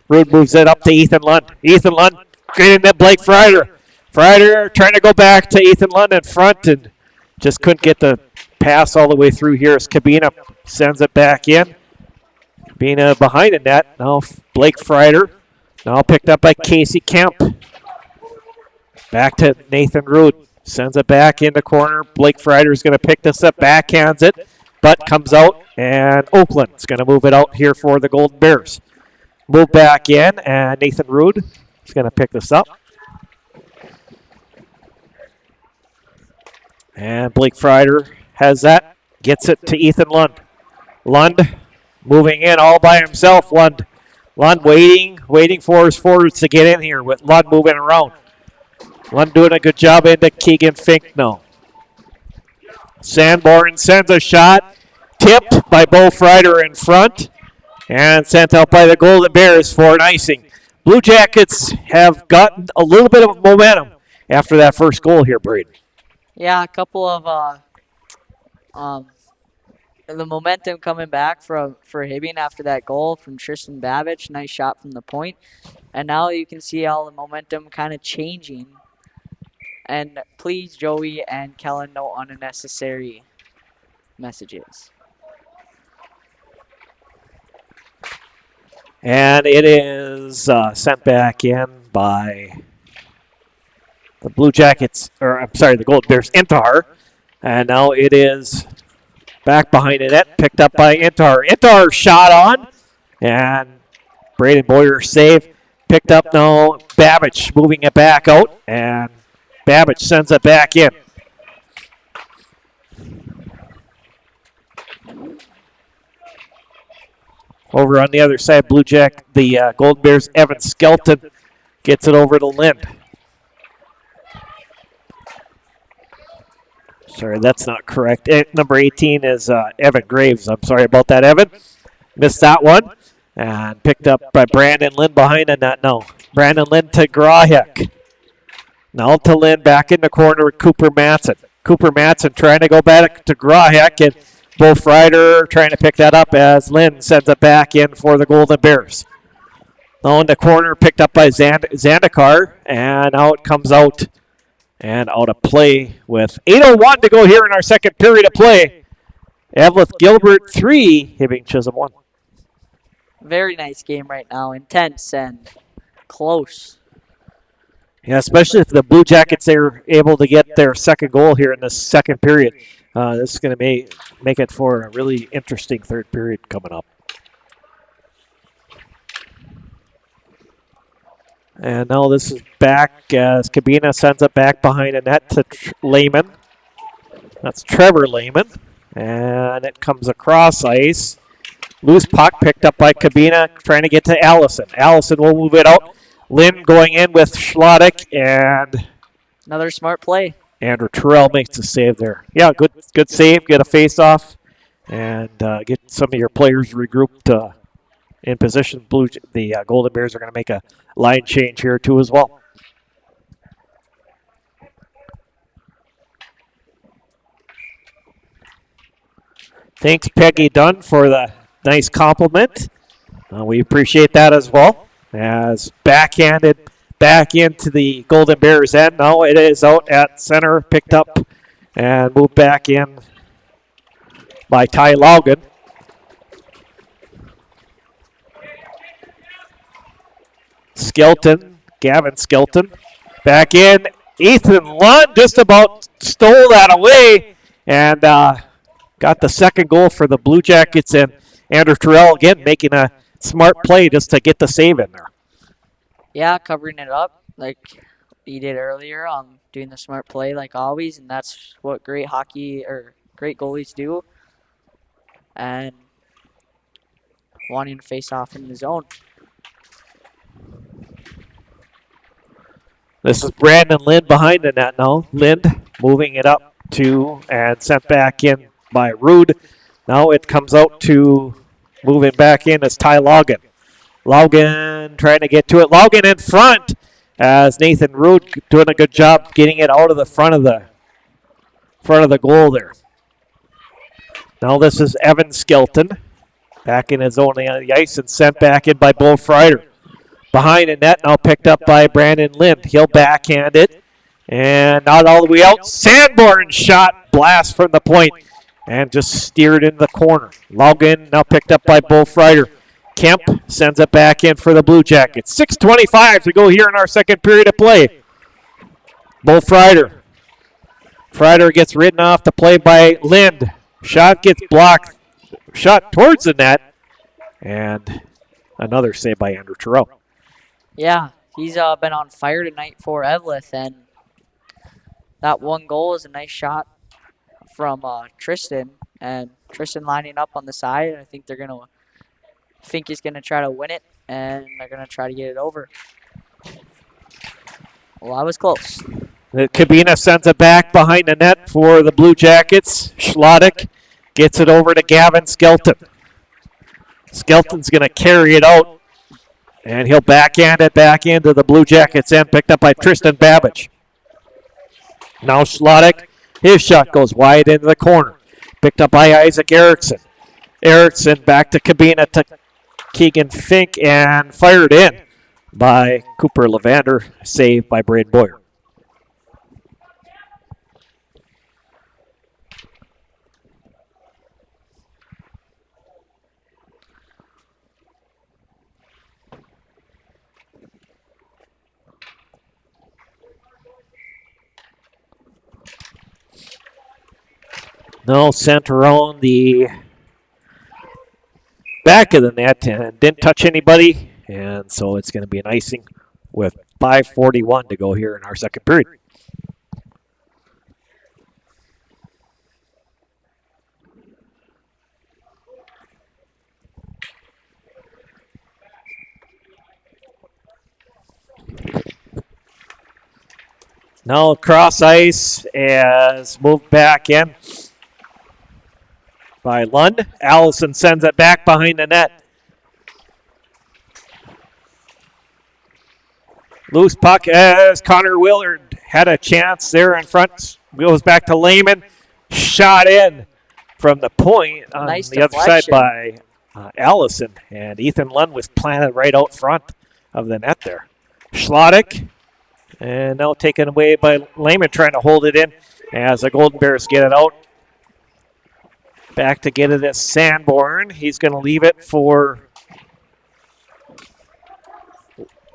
Rood moves it up to Ethan Lund. Ethan Lund getting that Blake Freider. Freider trying to go back to Ethan Lund in front and just couldn't get the pass all the way through here as Kabina sends it back in. Kabina behind the net. Now Blake Freider. Now picked up by Casey Kemp. Back to Nathan Rood. Sends it back in the corner. Blake Freider is going to pick this up, backhands it, but comes out, and Oakland's going to move it out here for the Golden Bears. Move back in, and Nathan Rood is going to pick this up. And Blake Freider has that, gets it to Ethan Lund. Lund moving in all by himself. Lund waiting for his forwards to get in here with Lund moving around. Lund doing a good job into Keegan Fink now. Sanborn sends a shot, tipped by Bo Freider in front, and sent out by the Golden Bears for an icing. Blue Jackets have gotten a little bit of momentum after that first goal here, Braden. Yeah, a couple of the momentum coming back for Hibbing after that goal from Tristan Babich. Nice shot from the point. And now you can see all the momentum kind of changing. And please, Joey and Kellen, no unnecessary messages. And it is sent back in by the Blue Jackets, the Golden Bears, Intihar. And now it is back behind the net, picked up by Intihar. Intihar shot on, and Braden Boyer save. Picked up now, Babich moving it back out, and Babich sends it back in. Over on the other side, the Golden Bears, Evan Skelton gets it over to Lind. Sorry, that's not correct. Number 18 is Evan Graves. I'm sorry about that, Evan. Missed that one. And picked up by Brandon Lind behind the net now. Brandon Lind to Grahek. Now to Lind, back in the corner with Cooper Matson. Cooper Matson trying to go back to Grahek, and Bo Freider trying to pick that up as Lind sends it back in for the Golden Bears. Now in the corner, picked up by Zandikar, and now it comes out and out of play with 8:01 to go here in our second period of play. Eveleth-Gilbert 3, Hibbing Chisholm 1. Very nice game right now. Intense and close. Yeah, especially if the Blue Jackets are able to get their second goal here in the second period. This is going to make it for a really interesting third period coming up. And now this is back as Kabina sends it back behind the net to Lehman. That's Trevor Lehman. And it comes across ice. Loose puck picked up by Kabina, trying to get to Allison. Allison will move it out. Lynn going in with Schlottick, and Another smart play. Andrew Terrell makes the save there. Yeah, good save. Get a face-off, and get some of your players regrouped in position. The Golden Bears are going to make a line change here too as well. Thanks, Peggy Dunn, for the nice compliment. We appreciate that as well. As backhanded back into the Golden Bears end. Now it is out at center, picked up and moved back in by Ty Logan. Gavin Skelton, back in. Ethan Lund just about stole that away and got the second goal for the Blue Jackets, and Andrew Terrell again making a smart play just to get the save in there. Yeah, covering it up like he did earlier, doing the smart play like always, and that's what great goalies do. And wanting to face off in the zone. This is Brandon Lind behind the net now. Lind moving it up to and sent back in by Rude. Now it comes out to moving back in as Ty Logan. Logan trying to get to it. Logan in front as Nathan Rude doing a good job getting it out of the front of the goal there. Now this is Evan Skelton back in his own on the ice and sent back in by Bo Freider. Behind the net, now picked up by Brandon Lind. He'll backhand it. And not all the way out. Sanborn shot, blast from the point, and just steered into the corner. Logan now picked up by Bo Freider. Kemp sends it back in for the Blue Jackets. 6:25 to go here in our second period of play. Bo Freider. Freider gets ridden off the play by Lind. Shot gets blocked. Shot towards the net. And another save by Andrew Terrell. Yeah, he's been on fire tonight for Eveleth, and that one goal is a nice shot from Tristan, and Tristan lining up on the side. I think he's gonna try to win it, and they're gonna try to get it over. Well, I was close. Kabina sends it back behind the net for the Blue Jackets. Schlottick gets it over to Gavin Skelton. Skelton's gonna carry it out. And he'll backhand it back into the Blue Jackets end, picked up by Tristan Babbage. Now Schlottick, his shot goes wide into the corner. Picked up by Isaac Erickson. Erickson back to Kabina to Keegan Fink and fired in by Cooper Levander, saved by Braden Boyer. No, sent around the back of the net and didn't touch anybody. And so it's going to be an icing with 5:41 to go here in our second period. Now cross ice as moved back in by Lund. Allison sends it back behind the net. Loose puck as Connor Willard had a chance there in front. Goes back to Lehman. Shot in from the point on Nice the other side by Allison. And Ethan Lund was planted right out front of the net there. Schlottick. And now taken away by Lehman trying to hold it in as the Golden Bears get it out. Back to get it at Sanborn. He's going to leave it for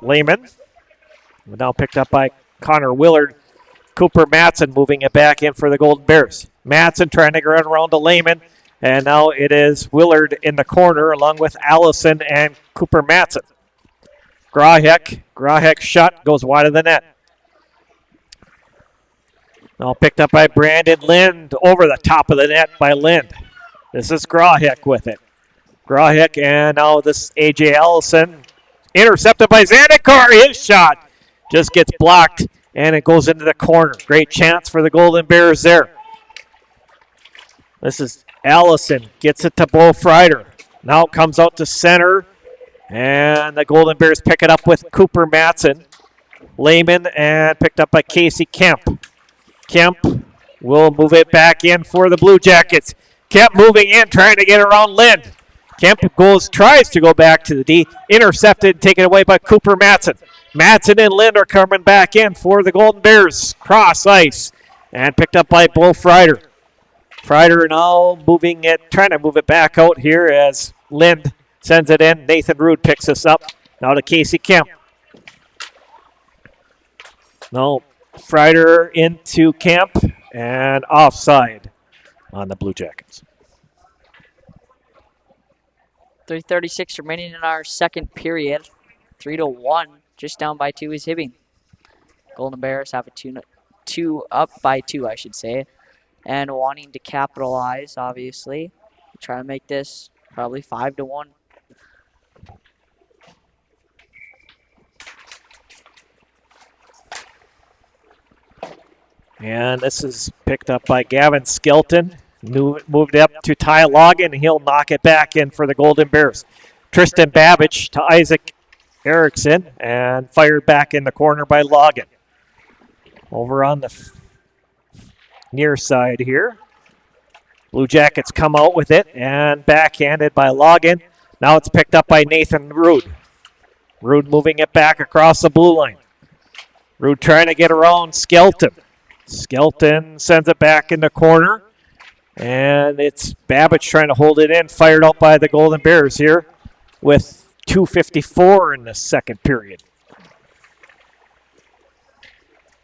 Lehman. Now picked up by Connor Willard. Cooper Matson moving it back in for the Golden Bears. Matson trying to run around to Lehman. And now it is Willard in the corner along with Allison and Cooper Matson. Grahek shot goes wide of the net. Now picked up by Brandon Lind over the top of the net by Lind. This is Grahek with it. Grahek and now this A.J. Allison. Intercepted by Zandikar. His shot just gets blocked and it goes into the corner. Great chance for the Golden Bears there. This is Allison. Gets it to Bo Freider. Now it comes out to center. And the Golden Bears pick it up with Cooper Matson. Lehman and picked up by Casey Kemp. Kemp will move it back in for the Blue Jackets. Kemp moving in, trying to get around Lind. Kemp tries to go back to the D. Intercepted, taken away by Cooper Matson. Matson and Lind are coming back in for the Golden Bears. Cross ice. And picked up by Bo Freider. Freider now trying to move it back out here as Lind sends it in. Nathan Rude picks us up. Now to Casey Kemp. No, Freider into Kemp and offside on the Blue Jackets. 3:36 remaining in our second period. 3-1, just down by 2 is Hibbing. Golden Bears have a two up by 2, I should say, and wanting to capitalize, obviously. Try to make this probably 5-1. And this is picked up by Gavin Skelton. Moved up to Ty Logan. He'll knock it back in for the Golden Bears. Tristan Babbage to Isaac Erickson and fired back in the corner by Logan. Over on the near side here. Blue Jackets come out with it and backhanded by Logan. Now it's picked up by Nathan Rude. Rude moving it back across the blue line. Rude trying to get around Skelton. Skelton sends it back in the corner. And it's Babbage trying to hold it in. Fired out by the Golden Bears here with 2:54 in the second period.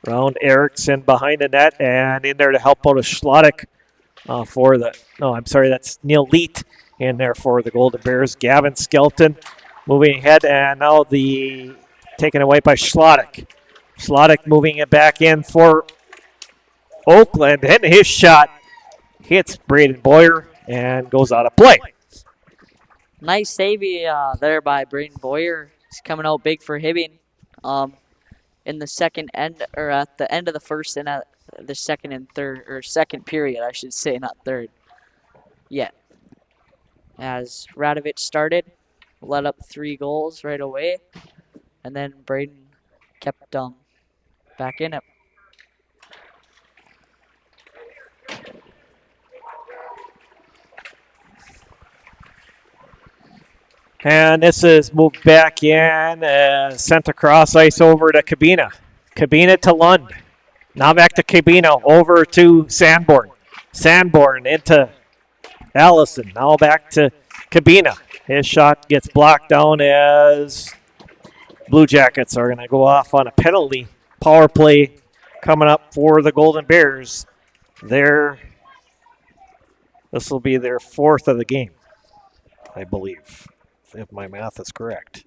Round Erickson behind the net and in there to help out a Schlottick that's Neil Leet in there for the Golden Bears. Gavin Skelton moving ahead and now taken away by Schlottick. Schlottick moving it back in for Oakland, and his shot hits Braden Boyer and goes out of play. Nice save there by Braden Boyer. He's coming out big for Hibbing. In the second end, or at the end of the first and at the second and third, or second period, I should say, not third yet. As Radovic started, let up 3 goals right away, and then Braden kept back in it. And this is moved back in, sent across ice over to Cabina. Cabina to Lund. Now back to Cabina, over to Sanborn. Sanborn into Allison. Now back to Cabina. His shot gets blocked down as Blue Jackets are going to go off on a penalty. Power play coming up for the Golden Bears. This will be their 4th of the game, I believe, if my math is correct.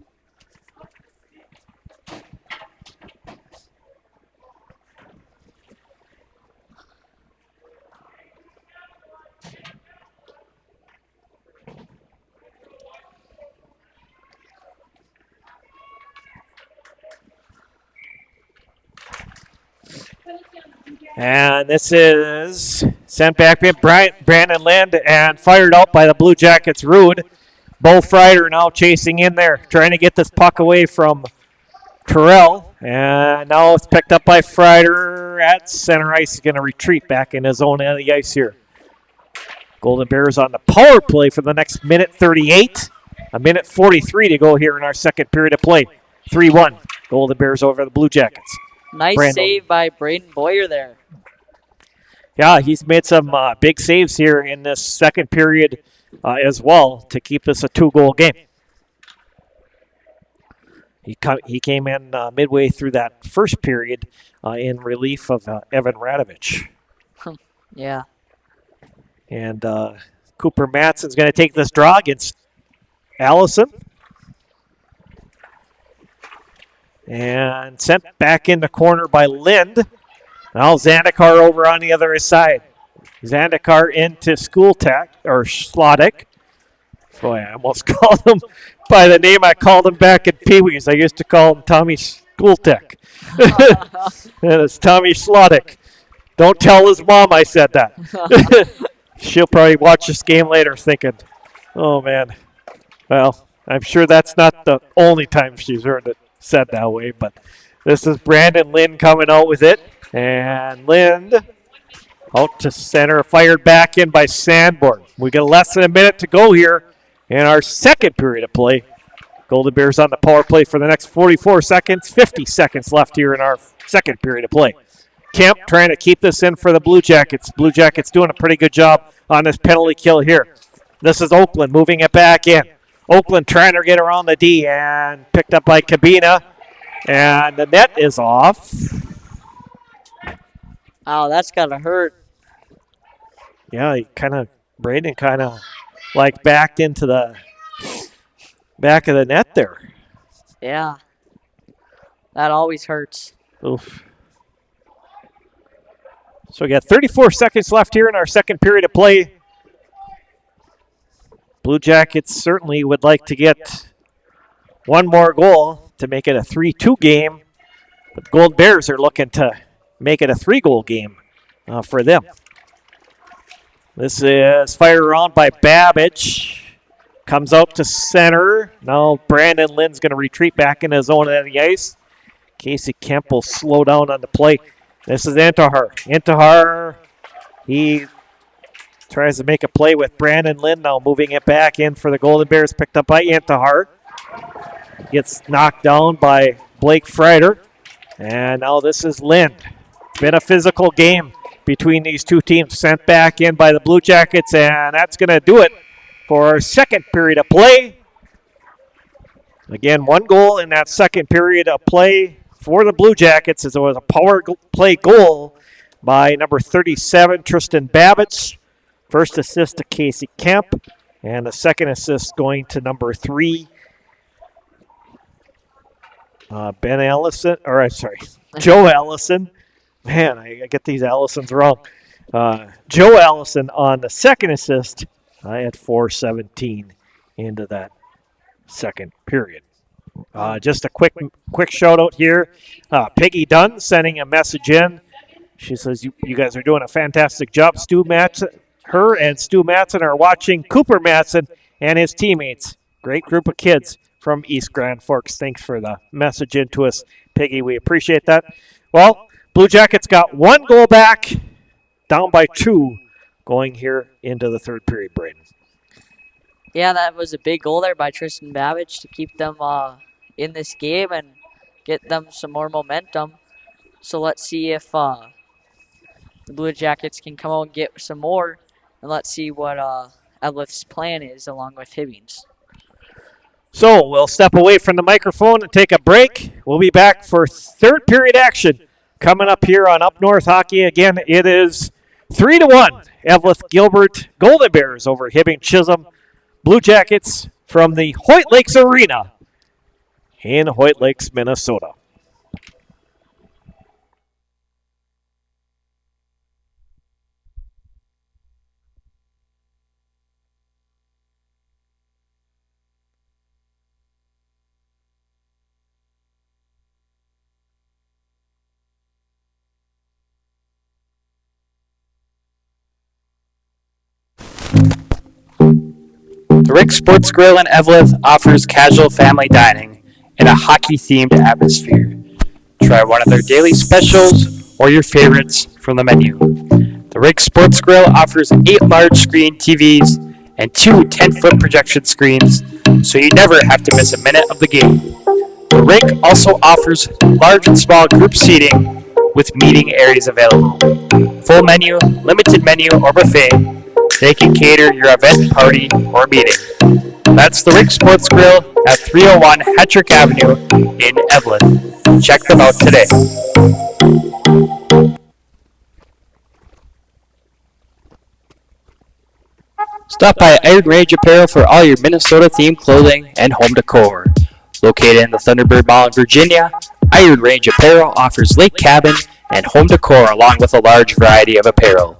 And this is sent back in Brandon Lind and fired out by the Blue Jackets, Rude. Bo Freider now chasing in there, trying to get this puck away from Terrell. And now it's picked up by Freider at center ice. He's going to retreat back in his own end of the ice here. Golden Bears on the power play for the next minute 38. A minute 43 to go here in our second period of play. 3-1. Golden Bears over the Blue Jackets. Nice save by Braden Boyer there. Yeah, he's made some big saves here in this second period as well to keep this a 2-goal game. He came in midway through that first period in relief of Evan Radovic. Yeah. And Cooper Matson's going to take this draw against Allison. And sent back in the corner by Lind. Now Zandikar over on the other side. Zandikar into Schlottick. Boy, I almost called him by the name I called him back at Pee Wee's. I used to call him Tommy Skultek. And it's Tommy Schlottick. Don't tell his mom I said that. She'll probably watch this game later thinking, oh, man. Well, I'm sure that's not the only time she's heard it said that way, but this is Brandon Lind coming out with it. And Lind Out to center, fired back in by Sanborn. We got less than a minute to go here in our second period of play. Golden Bears on the power play for the next 44 seconds. 50 seconds left here in our second period of play. Kemp trying to keep this in for the Blue Jackets. Blue Jackets doing a pretty good job on this penalty kill here. This is Oakland moving it back in. Oakland trying to get around the D and picked up by Cabina. And the net is off. Oh, that's gotta hurt. Yeah, Braden kind of like backed into the back of the net there. Yeah. That always hurts. Oof. So we got 34 seconds left here in our second period of play. Blue Jackets certainly would like to get one more goal to make it a 3-2 game. But the Golden Bears are looking to make it a 3-goal game for them. This is fired around by Babbage. Comes out to center. Now Brandon Lynn's going to retreat back in his own end of the ice. Casey Kemp will slow down on the play. This is Intihar. Intihar, he tries to make a play with Brandon Lynn. Now moving it back in for the Golden Bears. Picked up by Intihar. Gets knocked down by Blake Freider. And now this is Lynn. It's been a physical game between these two teams. Sent back in by the Blue Jackets. And that's going to do it for our second period of play. Again, one goal in that second period of play for the Blue Jackets as it was a power play goal by number 37, Tristan Babbage. First assist to Casey Kemp, and the second assist going to number 3, Ben Allison, or I'm sorry, Joe Allison. Man, I get these Allisons wrong. Joe Allison on the second assist at 4:17 into that second period. Just a quick shout out here. Peggy Dunn sending a message in. She says, you guys are doing a fantastic job. Her and Stu Matson are watching Cooper Matson and his teammates. Great group of kids from East Grand Forks. Thanks for the message in to us, Peggy. We appreciate that. Well, Blue Jackets got one goal back, down by 2, going here into the third period, Braden. Yeah, that was a big goal there by Tristan Babbage to keep them in this game and get them some more momentum. So let's see if the Blue Jackets can come out and get some more. And let's see what Eveleth's plan is along with Hibbing's. So we'll step away from the microphone and take a break. We'll be back for third period action coming up here on Up North Hockey. Again, it is 3-1. Eveleth-Gilbert Golden Bears over Hibbing Chisholm Blue Jackets from the Hoyt Lakes Arena in Hoyt Lakes, Minnesota. The Rick Sports Grill in Eveleth offers casual family dining in a hockey-themed atmosphere. Try one of their daily specials or your favorites from the menu. The Rick Sports Grill offers 8 large-screen TVs and 2 10-foot projection screens, so you never have to miss a minute of the game. The Rick also offers large and small group seating with meeting areas available. Full menu, limited menu, or buffet, they can cater your event, party, or meeting. That's the Rick Sports Grill at 301 Hattrick Avenue in Eveleth. Check them out today. Stop by Iron Range Apparel for all your Minnesota-themed clothing and home decor. Located in the Thunderbird Mall in Virginia, Iron Range Apparel offers lake cabin and home decor along with a large variety of apparel.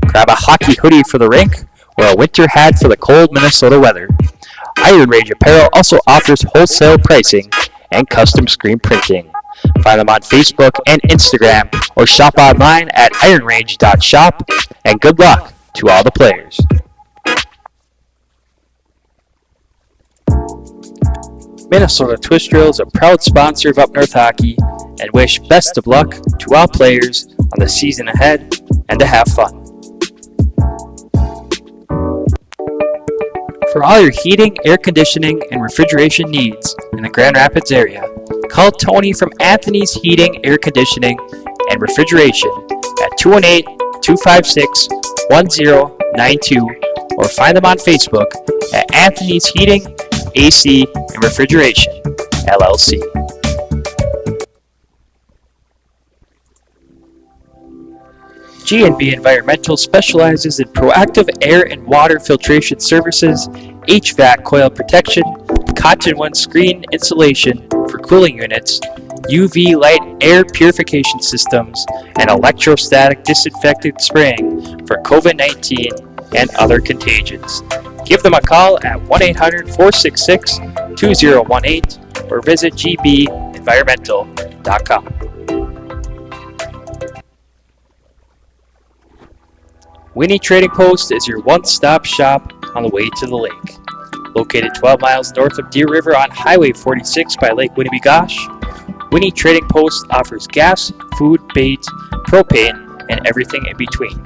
Grab a hockey hoodie for the rink or a winter hat for the cold Minnesota weather. Iron Range Apparel also offers wholesale pricing and custom screen printing. Find them on Facebook and Instagram or shop online at ironrange.shop, and good luck to all the players. Minnesota Twist Drill is a proud sponsor of Up North Hockey and wish best of luck to all players on the season ahead and to have fun. For all your heating, air conditioning, and refrigeration needs in the Grand Rapids area, call Tony from Anthony's Heating, Air Conditioning, and Refrigeration at 218-256-1092 or find them on Facebook at Anthony's Heating, AC, and Refrigeration, LLC. G&B Environmental specializes in proactive air and water filtration services, HVAC coil protection, cotton wool screen insulation for cooling units, UV light air purification systems, and electrostatic disinfectant spraying for COVID-19 and other contagions. Give them a call at 1-800-466-2018 or visit gbenvironmental.com. Winnie Trading Post is your one-stop shop on the way to the lake. Located 12 miles north of Deer River on Highway 46 by Lake Winnebagosh, Winnie Trading Post offers gas, food, bait, propane, and everything in between.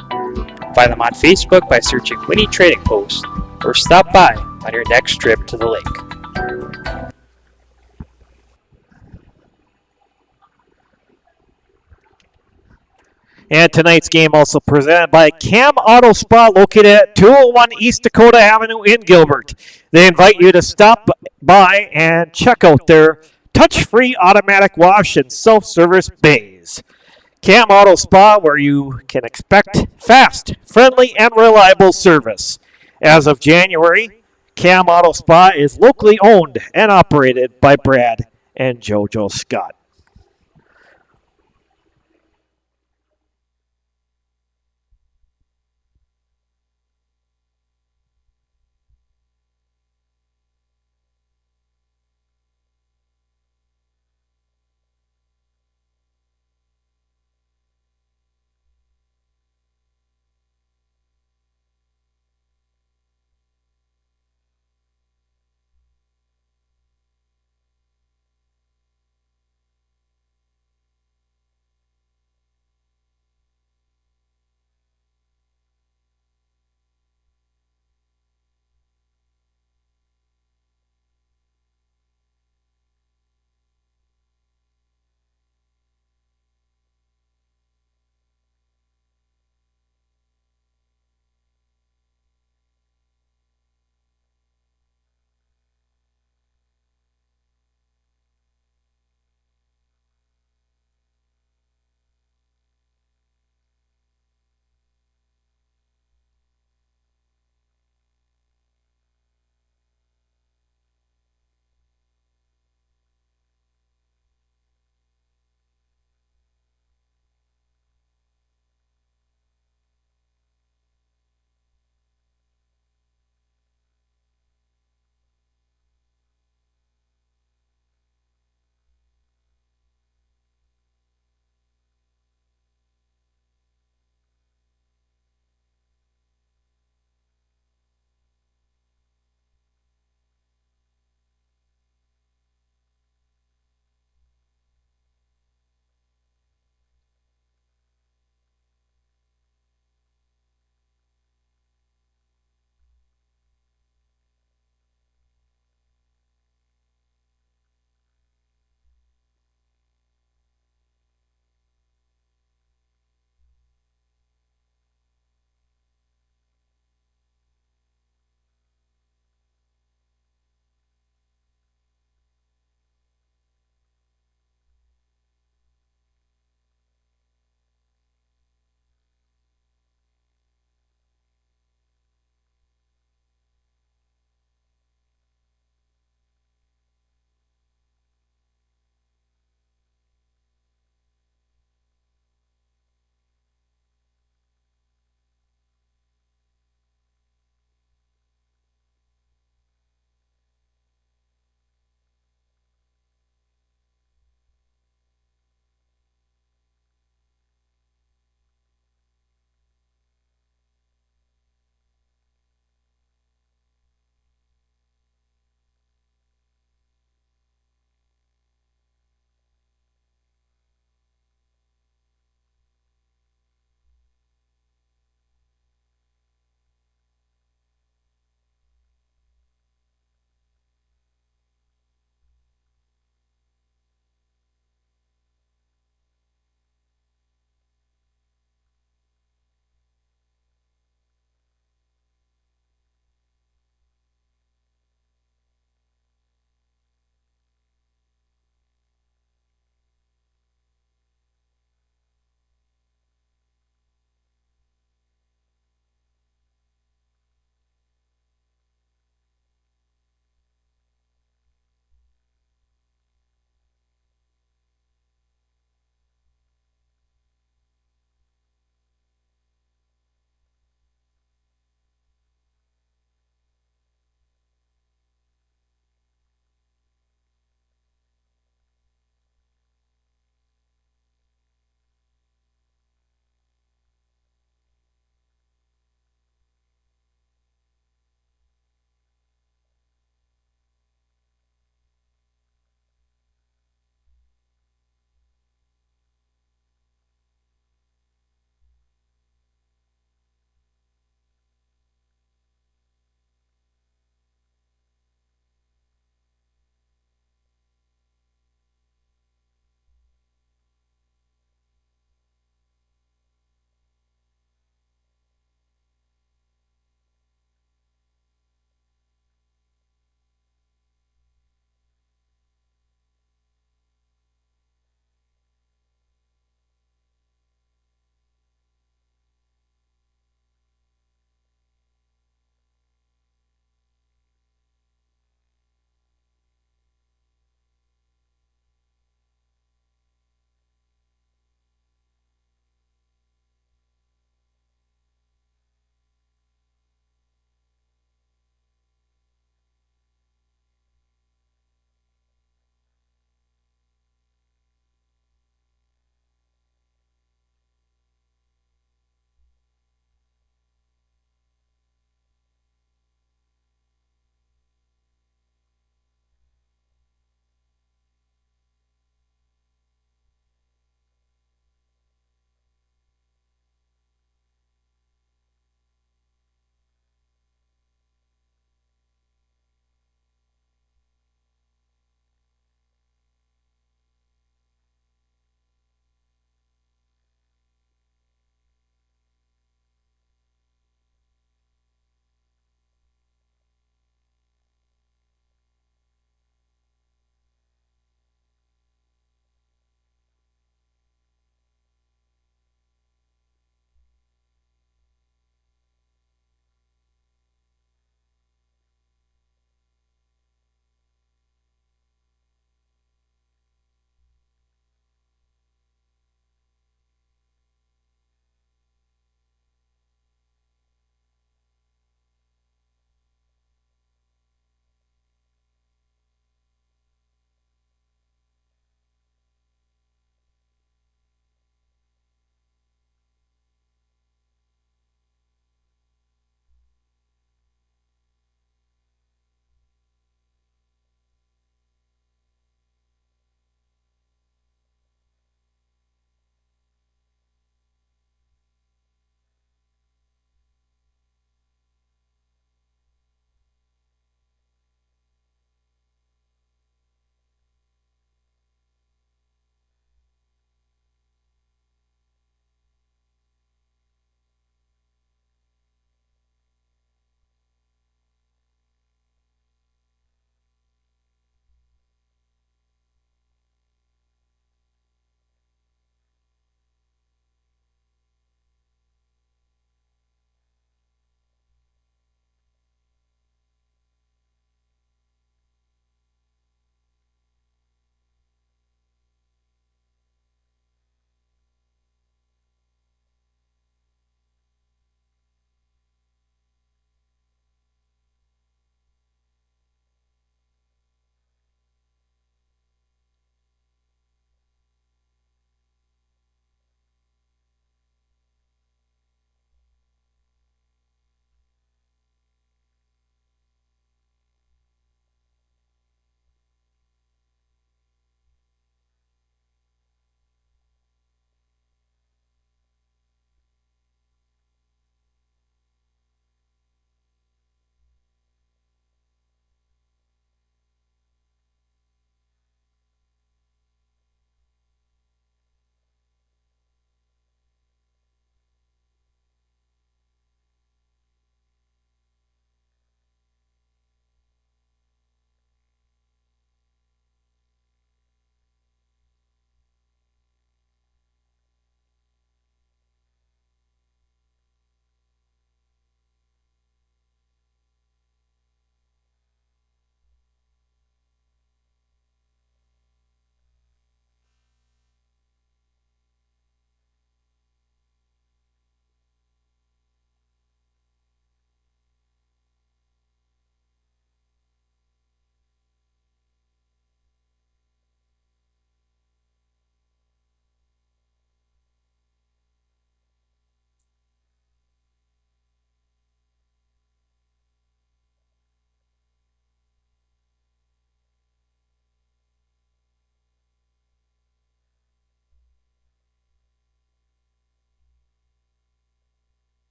Find them on Facebook by searching Winnie Trading Post or stop by on your next trip to the lake. And tonight's game also presented by Cam Auto Spa, located at 201 East Dakota Avenue in Gilbert. They invite you to stop by and check out their touch-free automatic wash and self-service bays. Cam Auto Spa, where you can expect fast, friendly, and reliable service. As of January, Cam Auto Spa is locally owned and operated by Brad and JoJo Scott.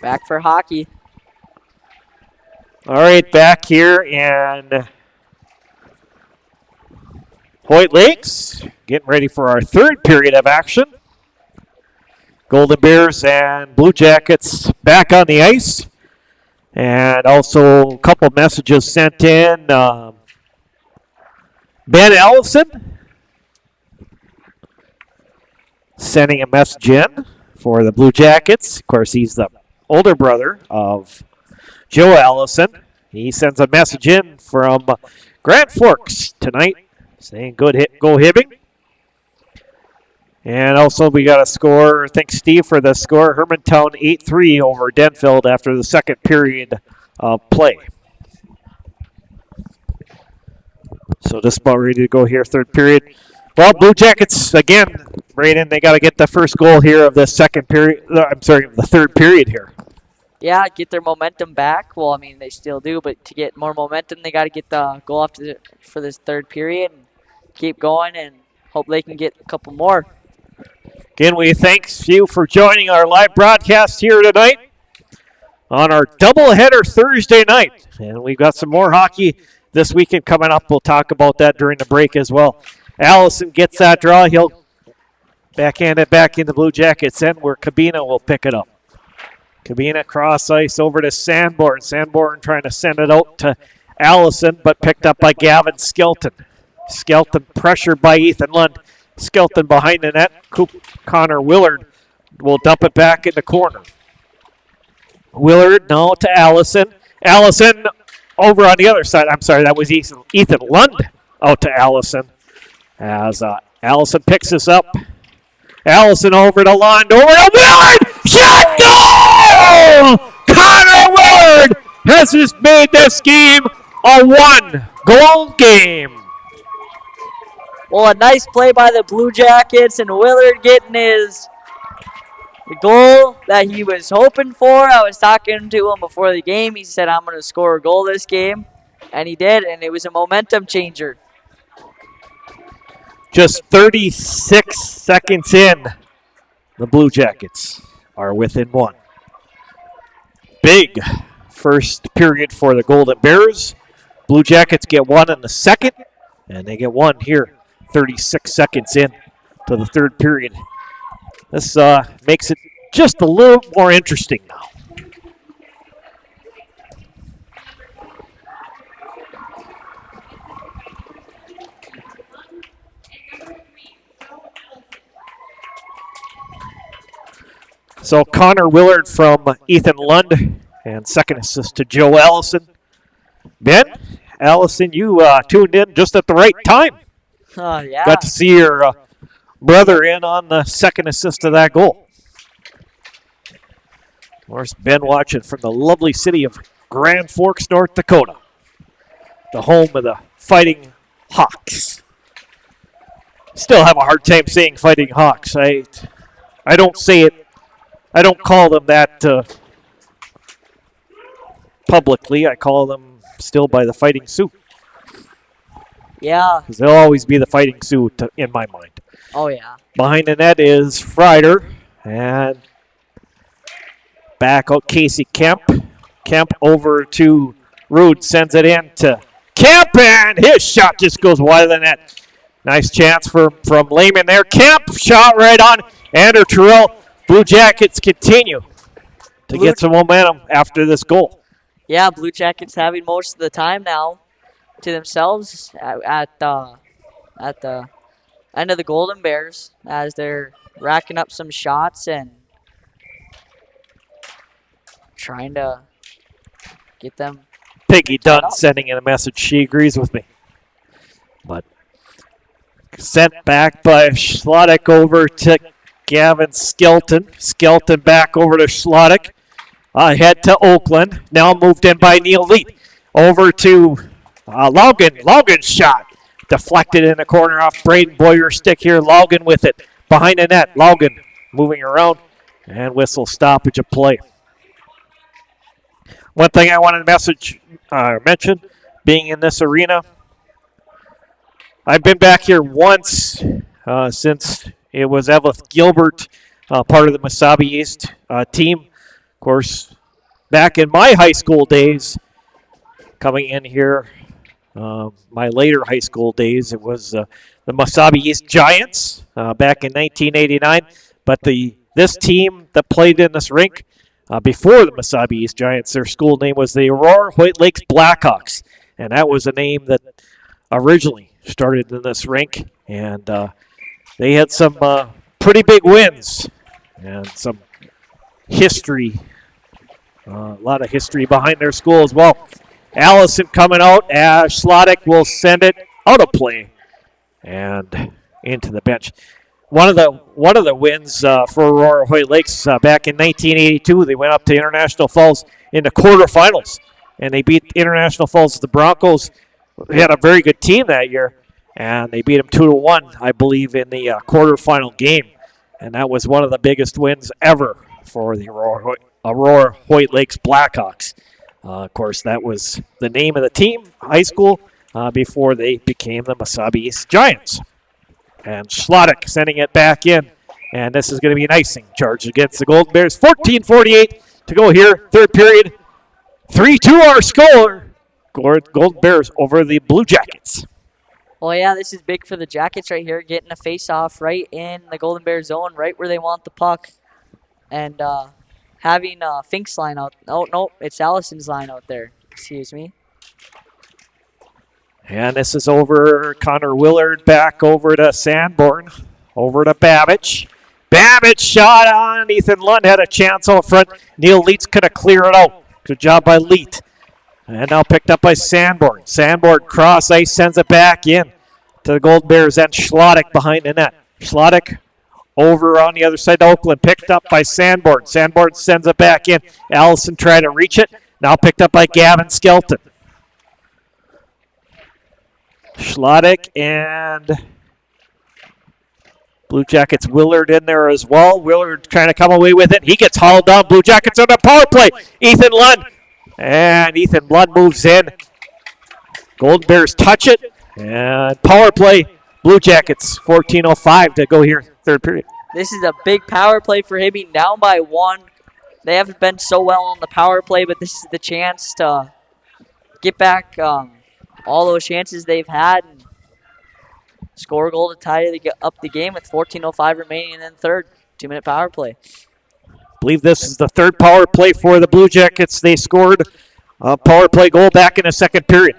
Back for hockey. All right, back here and Hoyt Lakes getting ready for our third period of action. Golden Bears and Blue Jackets back on the ice. And also a couple messages sent in. Ben Ellison sending a message in for the Blue Jackets. Of course, he's the older brother of Joe Ellison. He sends a message in from Grand Forks tonight saying go Hibbing. And also we got a score, thanks Steve for the score, Hermantown 8-3 over Denfeld after the second period of play. So just about ready to go here, third period. Well, Blue Jackets, again, Brayden, they got to get the first goal here of the the third period here. Yeah, get their momentum back. Well, I mean, they still do, but to get more momentum, they got to get the goal for this third period and keep going and hope they can get a couple more. Again, we thank you for joining our live broadcast here tonight on our doubleheader Thursday night. And we've got some more hockey this weekend coming up. We'll talk about that during the break as well. Allison gets that draw. He'll backhand it back in the Blue Jackets end where Cabina will pick it up. Cabina cross ice over to Sanborn. Sanborn trying to send it out to Allison, but picked up by Gavin Skelton. Skelton pressured by Ethan Lund. Skelton behind the net. Connor Willard will dump it back in the corner. Willard now to Allison. Allison over on the other side. I'm sorry, that was Ethan Lund out to Allison. As Allison picks this up. Allison over to Lund. Over to Willard! Shot goal! Connor Willard has just made this game a one-goal game. Well, a nice play by the Blue Jackets, and Willard getting the goal that he was hoping for. I was talking to him before the game. He said, I'm going to score a goal this game, and he did, and it was a momentum changer. Just 36 seconds in, the Blue Jackets are within one. Big first period for the Golden Bears. Blue Jackets get one in the second, and they get one here. 36 seconds in to the third period. This makes it just a little more interesting now. So Connor Willard from Ethan Lund and second assist to Joe Allison. Ben, Allison, you tuned in just at the right time. Yeah. Got to see your brother in on the second assist of that goal. Of course, Ben watching from the lovely city of Grand Forks, North Dakota, the home of the Fighting Hawks. Still have a hard time saying Fighting Hawks. I don't say it. I don't call them that publicly. I call them still by the Fighting Sioux. Yeah. Because they'll always be the Fighting Sioux in my mind. Oh, yeah. Behind the net is Freider. And back out Casey Kemp. Kemp over to Rude. Sends it in to Kemp. And his shot just goes wide of the net. Nice chance from Lehman there. Kemp shot right on. Andrew Terrell. Blue Jackets continue to get some momentum after this goal. Yeah, Blue Jackets having most of the time now to themselves at the end of the Golden Bears as they're racking up some shots and trying to get them. Peggy Dunn sending in a message. She agrees with me. But sent back by Schlottick over to Gavin Skelton. Skelton back over to Schlottick. Ahead to Oakland. Now moved in by Neil Leet. Over to Logan. Logan's shot. Deflected in the corner off Braden Boyer's stick here. Logan with it. Behind the net. Logan moving around. And whistle stoppage of play. One thing I wanted to mention, being in this arena, I've been back here once since it was Eveleth-Gilbert, part of the Mesabi East team. Of course, back in my high school days, coming in here, my later high school days, it was the Mesabi East Giants back in 1989. But this team that played in this rink before the Mesabi East Giants, their school name was the Aurora Hoyt Lakes Blackhawks. And that was a name that originally started in this rink. And they had some pretty big wins and some history, a lot of history behind their school as well. Allison coming out. Ash Slottick will send it out of play and into the bench. One of the wins for Aurora Hoyt Lakes back in 1982, they went up to International Falls in the quarterfinals, and they beat International Falls. The Broncos. They had a very good team that year, and they beat them 2-1, I believe, in the quarterfinal game. And that was one of the biggest wins ever for the Aurora Hoyt Lakes Blackhawks. Of course, that was the name of the team, high school, before they became the Mesabi East Giants. And Slottick sending it back in. And this is going to be an icing charge against the Golden Bears. 14:48 to go here, third period. 3-2 our score. Golden Bears over the Blue Jackets. Oh, yeah, this is big for the Jackets right here, getting a face-off right in the Golden Bear zone, right where they want the puck. And having Fink's line out. Oh, no, it's Allison's line out there. Excuse me. And this is over Connor Willard, back over to Sanborn, over to Babbage. Babbage shot on. Ethan Lund had a chance out front. Neil Leet's going to clear it out. Good job by Leet. And now picked up by Sanborn. Sanborn cross ice, sends it back in to the Golden Bears, and Schlottick behind the net. Schlottick over on the other side to Oakland, picked up by Sanborn. Sanborn sends it back in. Allison tried to reach it. Now picked up by Gavin Skelton. Schlottick and Blue Jackets Willard in there as well. Willard trying to come away with it. He gets hauled down. Blue Jackets on the power play. Ethan Lund. And Ethan Lund moves in. Golden Bears touch it. And power play. Blue Jackets, 14:05 to go here, third period. This is a big power play for Hibbing, down by 1. They haven't been so well on the power play, but this is the chance to get back all those chances they've had and score a goal to tie up the game with 14:05 remaining in the third. 2-minute power play. I believe this is the third power play for the Blue Jackets. They scored a power play goal back in the second period.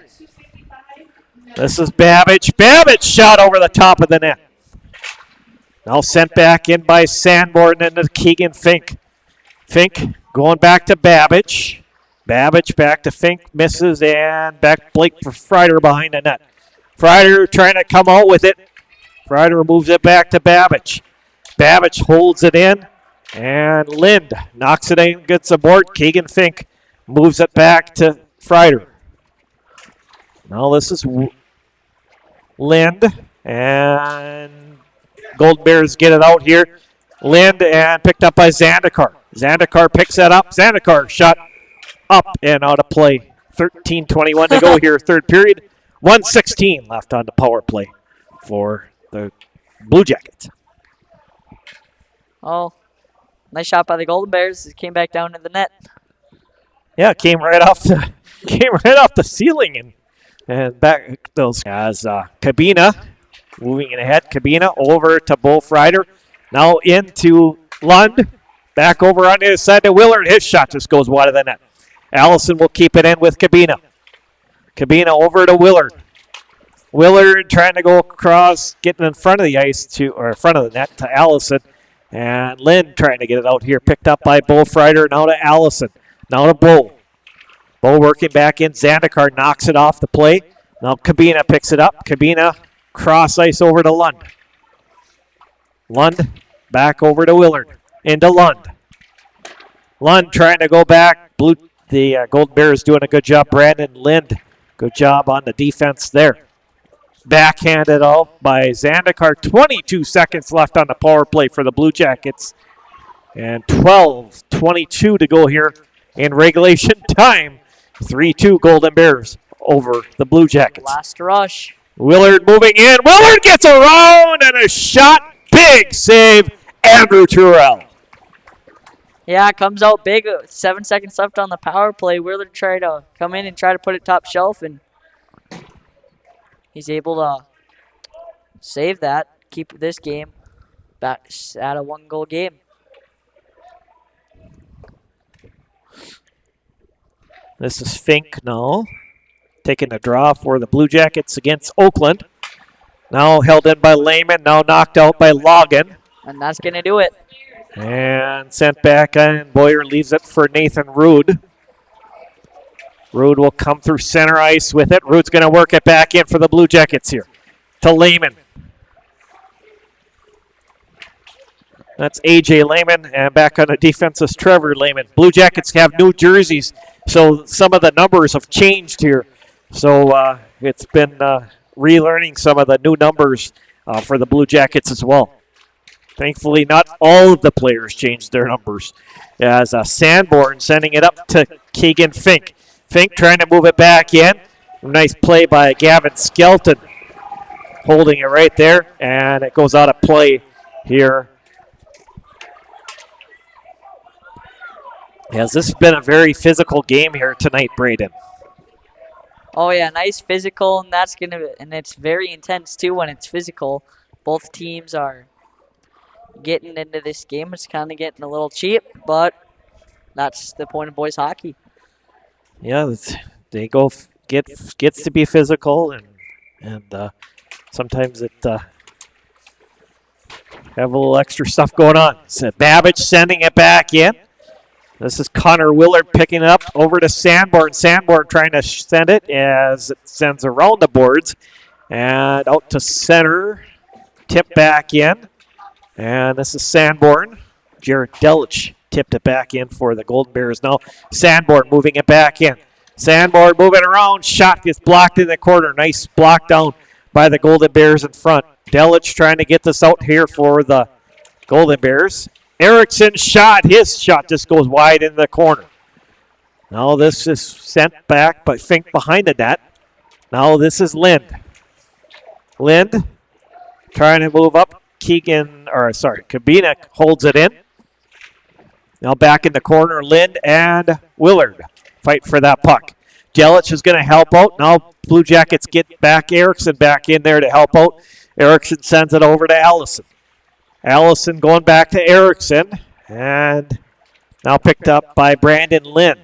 This is Babbage. Babbage shot over the top of the net. Now sent back in by Sanborn and to Keegan Fink. Fink going back to Babbage. Babbage back to Fink, misses, and back Blake for Freider behind the net. Freider trying to come out with it. Freider moves it back to Babbage. Babbage holds it in, and Lind knocks it in, gets a board. Keegan Fink moves it back to Freider. Now this is Lind, and Golden Bears get it out here. Lind and picked up by Zandikar. Zandikar picks that up. Zandikar shot up and out of play. 13:21 to go here, third period. 1:16 left on the power play for the Blue Jackets. Oh, nice shot by the Golden Bears. It came back down to the net. Yeah, it came right off the ceiling and back those as Cabina moving it ahead. Cabina over to Bo Freider. Now into Lund. Back over on the other side to Willard. His shot just goes wide of the net. Allison will keep it in with Cabina. Cabina over to Willard. Willard trying to go across, getting in front of the ice or front of the net to Allison. And Lynn trying to get it out here. Picked up by Bo Freider. Now to Allison. Now to Bo. Bo working back in. Zandikar knocks it off the play. Now Cabina picks it up. Cabina cross ice over to Lund. Lund back over to Willard. Into Lund. Lund trying to go back. The Golden Bears doing a good job. Brandon Lind, good job on the defense there. Backhanded out by Zandikar. 22 seconds left on the power play for the Blue Jackets. And 12:22 to go here in regulation time. 3-2 Golden Bears over the Blue Jackets. Last rush. Willard moving in. Willard gets around and a shot. Big save, Andrew Turrell. Yeah, comes out big. 7 seconds left on the power play. Wheeler tried to come in and try to put it top shelf, and he's able to save that, keep this game back at a 1-goal game. This is Fink now, taking the draw for the Blue Jackets against Oakland. Now held in by Lehman, now knocked out by Logan. And that's going to do it. And sent back, and Boyer leaves it for Nathan Rude. Rude will come through center ice with it. Rude's going to work it back in for the Blue Jackets here to Lehman. That's A.J. Lehman, and back on the defense is Trevor Lehman. Blue Jackets have new jerseys, so some of the numbers have changed here. So it's been relearning some of the new numbers for the Blue Jackets as well. Thankfully, not all of the players changed their numbers. As Sanborn sending it up to Keegan Fink. Fink trying to move it back in. Nice play by Gavin Skelton. Holding it right there, and it goes out of play here. Yes, this has been a very physical game here tonight, Braden. Oh yeah, nice physical, and it's very intense too when it's physical. Both teams are getting into this game. It's kind of getting a little cheap, but that's the point of boys hockey. Yeah, they gets to be physical, and sometimes it have a little extra stuff going on. So Babbage sending it back in. This is Connor Willard picking it up over to Sanborn. Sanborn trying to send it as it sends around the boards and out to center. Tip back in. And this is Sanborn. Jared Delich tipped it back in for the Golden Bears. Now Sanborn moving it back in. Sanborn moving around. Shot gets blocked in the corner. Nice block down by the Golden Bears in front. Delich trying to get this out here for the Golden Bears. Erickson's shot. His shot just goes wide in the corner. Now this is sent back by Fink behind the net. Now this is Lind. Lind trying to move up. Kabina holds it in. Now back in the corner, Lind and Willard fight for that puck. Delich is going to help out. Now Blue Jackets get back Erickson back in there to help out. Erickson sends it over to Allison. Allison going back to Erickson, and now picked up by Brandon Lind.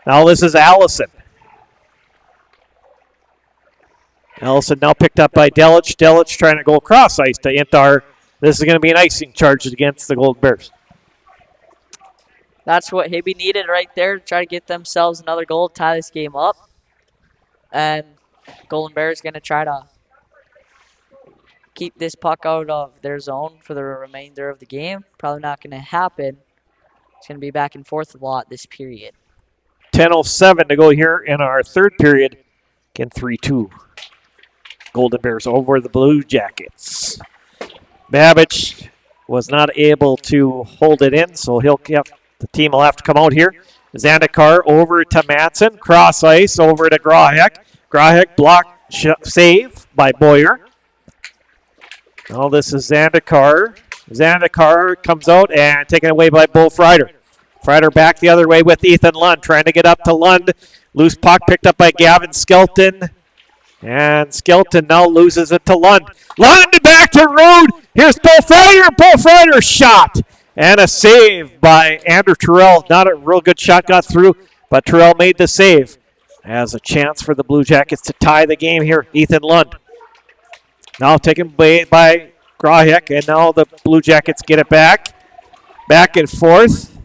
Now this is Allison. Allison now picked up by Delich. Delich trying to go across ice to Intar. This is going to be an icing charge against the Golden Bears. That's what Hibbing needed right there to try to get themselves another goal, tie this game up. And Golden Bears going to try to keep this puck out of their zone for the remainder of the game. Probably not going to happen. It's going to be back and forth a lot this period. 10:07 to go here in our third period. Again, 3-2. Golden Bears over the Blue Jackets. Babbage was not able to hold it in, so the team will have to come out here. Zandikar over to Matson. Cross ice over to Grahek. Grahek block save by Boyer. Now this is Zandikar. Zandikar comes out and taken away by Bo Freider. Freider back the other way with Ethan Lund, trying to get up to Lund. Loose puck picked up by Gavin Skelton. And Skelton now loses it to Lund. Lund back to Rude. Here's Bo Freider. Bo Freider shot. And a save by Andrew Terrell. Not a real good shot got through, but Terrell made the save. Has a chance for the Blue Jackets to tie the game here. Ethan Lund. Now taken away by Grahek, and now the Blue Jackets get it back. Back and forth.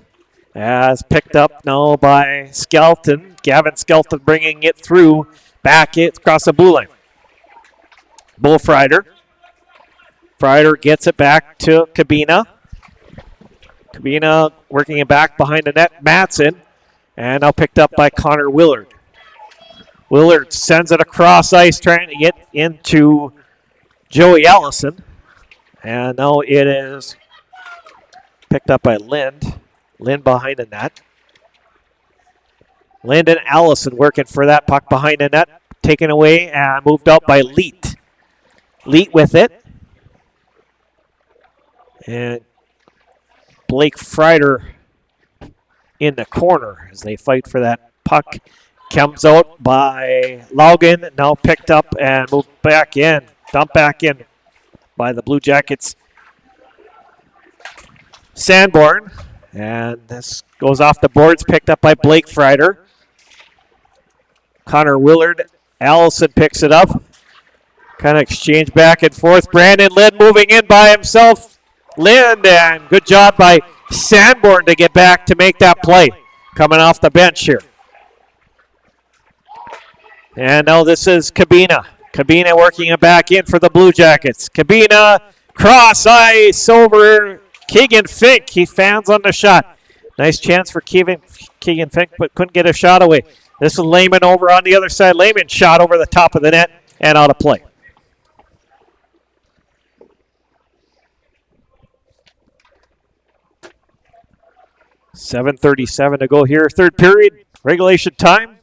As picked up now by Skelton. Gavin Skelton bringing it through. Back it across the blue line. Bo Freider. Freider gets it back to Kabina. Kabina working it back behind the net. Matson. And now picked up by Connor Willard. Willard sends it across ice, trying to get into Joey Allison. And now it is picked up by Lind. Lind behind the net. Lind and Allison working for that puck behind the net. Taken away and moved out by Leet. Leet with it. And Blake Freider in the corner as they fight for that puck. Comes out by Logan, now picked up and moved back in. Dumped back in by the Blue Jackets. Sanborn, and this goes off the boards, picked up by Blake Freider. Connor Willard, Allison picks it up. Kind of exchange back and forth. Brandon Lind moving in by himself. Lind, and good job by Sanborn to get back to make that play. Coming off the bench here. And now this is Cabina. Cabina working it back in for the Blue Jackets. Cabina, cross ice over Keegan Fink. He fans on the shot. Nice chance for Keegan Fink, but couldn't get a shot away. This is Lehman over on the other side. Lehman shot over the top of the net and out of play. .7:37 to go here. Third period, regulation time.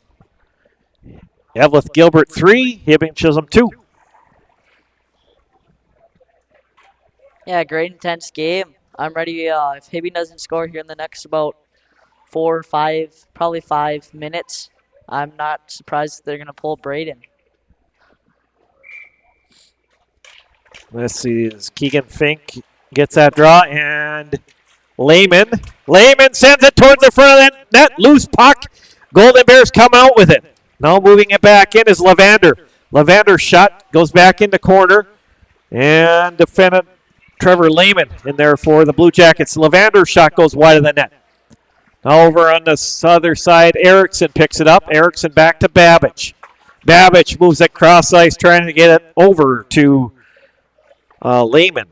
Eveleth-Gilbert 3, Hibbing Chisholm 2. Yeah, great intense game. I'm ready. If Hibbing doesn't score here in the next about 4 or 5, probably 5 minutes, I'm not surprised they're going to pull Braden. Let's see, as Keegan Fink gets that draw, and Lehman sends it towards the front of that net. Loose puck. Golden Bears come out with it. Now moving it back in is Levander. Levander's shot goes back in the corner, and defendant Trevor Lehman in there for the Blue Jackets. Levander's shot goes wide of the net. Now over on the other side, Erickson picks it up. Erickson back to Babbage. Babbage moves it cross ice, trying to get it over to Lehman.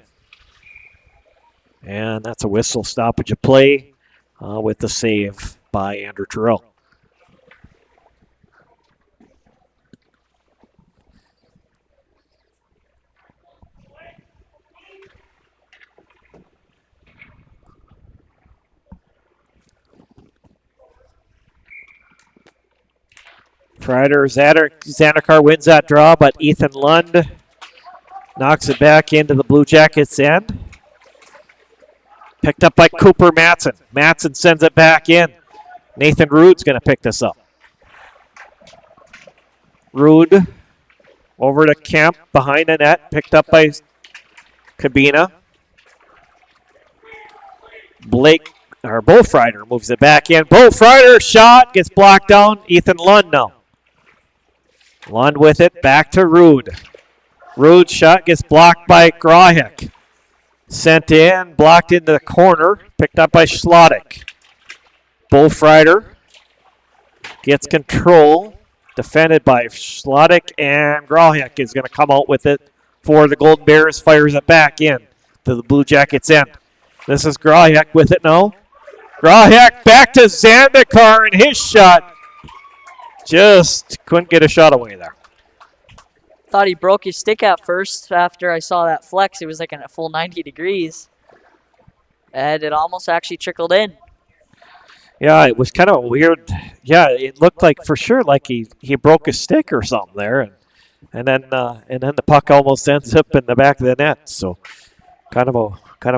And that's a whistle stoppage of play with the save by Andrew Terrell. Freider Zanakar wins that draw, but Ethan Lund knocks it back into the Blue Jackets' end. Picked up by Cooper Matson. Matson sends it back in. Nathan Rude's going to pick this up. Rude over to Kemp behind the net. Picked up by Cabina. Bo Freider moves it back in. Bo Freider shot gets blocked down. Ethan Lund now. Lund with it, back to Rude. Rude's shot gets blocked by Grahek. Sent in, blocked into the corner, picked up by Schlottick. Bo Freider gets control, defended by Schlottick, and Grahek is going to come out with it for the Golden Bears, fires it back in to the Blue Jackets' end. This is Grahek with it now. Grahek back to Zandikar, and his shot just couldn't get a shot away there. Thought he broke his stick at first. After I saw that flex, it was like in a full 90 degrees. And it almost actually trickled in. Yeah, it was kind of weird. Yeah, it looked like for sure like he broke his stick or something there, and then the puck almost ends up in the back of the net. So kind of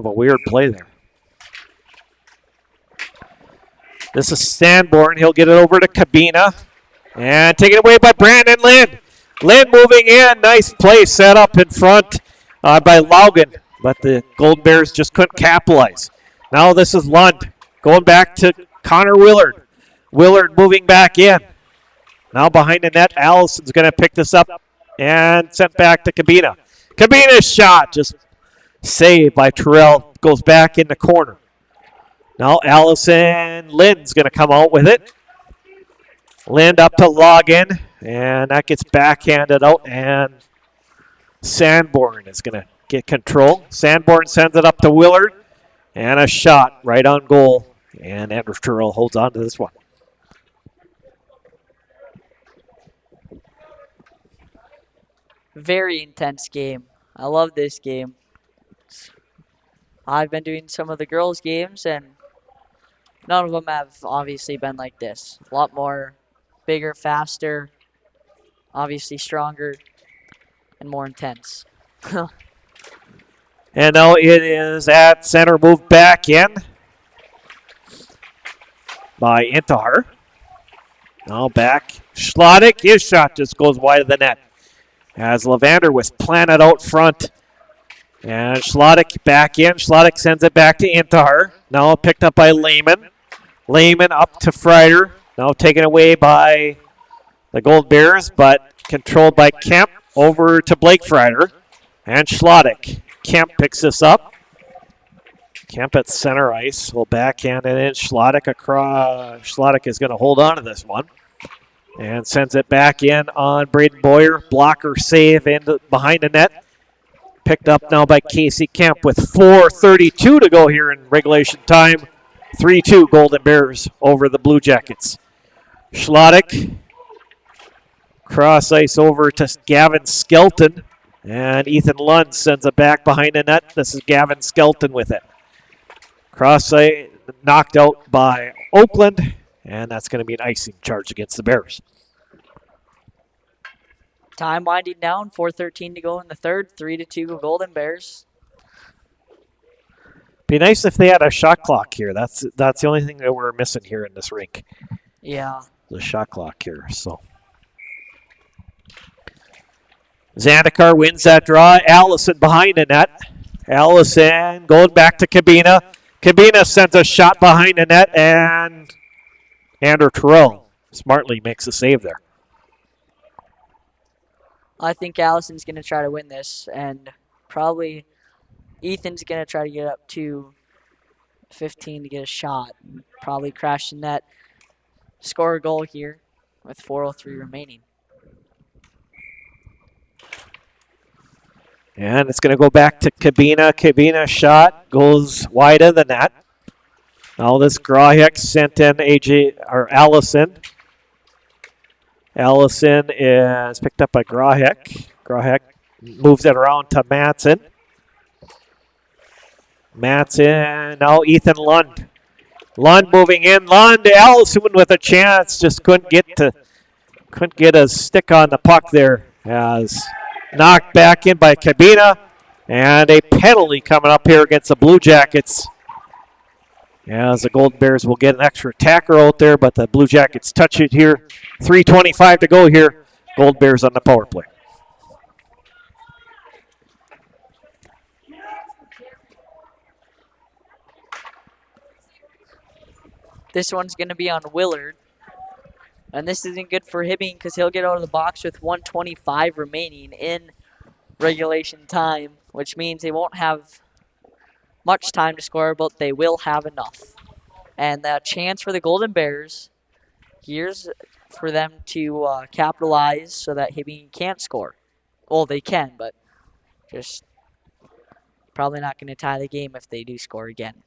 a weird play there. This is Sanborn. He'll get it over to Cabina. And taken away by Brandon Lind. Lind moving in. Nice play set up in front by Logan. But the Golden Bears just couldn't capitalize. Now this is Lund. Going back to Connor Willard. Willard moving back in. Now behind the net, Allison's going to pick this up and sent back to Cabina. Cabina's shot just saved by Terrell. Goes back in the corner. Now Allison Lind's going to come out with it. Lind up to Logan, and that gets backhanded out, and Sanborn is going to get control. Sanborn sends it up to Willard, and a shot right on goal, and Andrew Terrell holds on to this one. Very intense game. I love this game. I've been doing some of the girls' games, and none of them have obviously been like this. A lot more bigger, faster, obviously stronger, and more intense. And now it is at center, moved back in. by Intihar. Now back. Schlottick, his shot just goes wide of the net. As Levander was planted out front. And Schlottick back in. Schlottick sends it back to Intihar. Now picked up by Lehman. Lehman up to Freider. Now taken away by the Gold Bears, but controlled by Kemp. Over to Blake Freider. And Schlottick. Kemp picks this up. Kemp at center ice will backhand it in. Schlottick across. Schlottick is going to hold on to this one. And sends it back in on Braden Boyer. Blocker save behind the net. Picked up now by Casey Kemp with 4:32 to go here in regulation time. 3-2 Golden Bears over the Blue Jackets. Schlottick. Cross ice over to Gavin Skelton. And Ethan Lund sends it back behind the net. This is Gavin Skelton with it. Cross ice knocked out by Oakland. And that's going to be an icing charge against the Bears. Time winding down, 4:13 to go in the third, 3-2 Golden Bears. Be nice if they had a shot clock here. That's the only thing that we're missing here in this rink. Yeah. The shot clock here. So Zandikar wins that draw. Allison behind the net. Allison going back to Cabina. Cabina sends a shot behind the net, and Andrew Terrell smartly makes a save there. I think Allison's going to try to win this, and probably Ethan's going to try to get up to 15 to get a shot. Probably crash the net, score a goal here with 4:03 remaining. And it's going to go back to Cabina. Cabina shot goes wide of the net. Now this Grahek sent in Allison. Allison is picked up by Grahek. Grahek moves it around to Matson. Matson, now Ethan Lund. Lund moving in. Lund, Allison with a chance, just couldn't get a stick on the puck there. As knocked back in by Cabina, and a penalty coming up here against the Blue Jackets. As the Golden Bears will get an extra attacker out there, but the Blue Jackets touch it here. 3:25 to go here. Golden Bears on the power play. This one's going to be on Willard. And this isn't good for Hibbing because he'll get out of the box with 1:25 remaining in regulation time, which means they won't have much time to score, but they will have enough. And the chance for the Golden Bears, here's for them to capitalize so that Hibbing can't score. Well, they can, but just probably not going to tie the game if they do score again.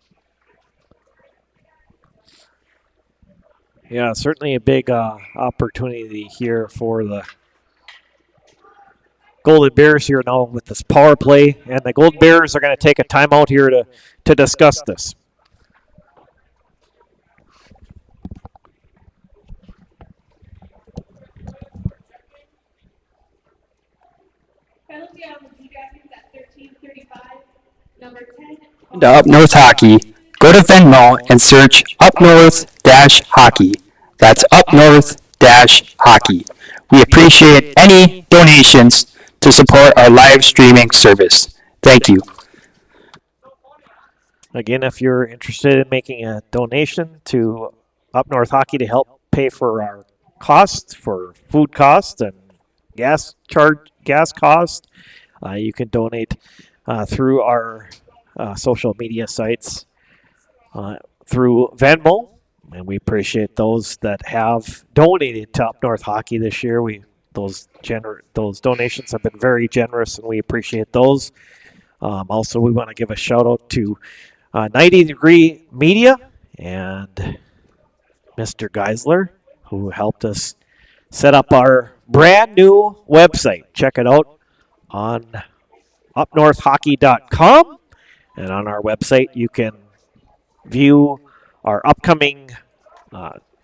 Yeah, certainly a big opportunity here for the Golden Bears here now with this power play. And the Golden Bears are going to take a timeout here to discuss this. Penalty on the Blue Jackets at 13:35. Number 10. To Up North Hockey, go to Venmo and search Up North-Hockey. That's Up North-Hockey. We appreciate any donations to support our live streaming service. Thank you. Again, if you're interested in making a donation to Up North Hockey to help pay for our costs, for food costs and gas costs, you can donate through our social media sites, through Venmo, and we appreciate those that have donated to Up North Hockey this year. Those donations have been very generous, and we appreciate those. Also, we want to give a shout out to 90 Degree Media and Mr. Geisler, who helped us set up our brand new website. Check it out on upnorthhockey.com, and on our website you can view our upcoming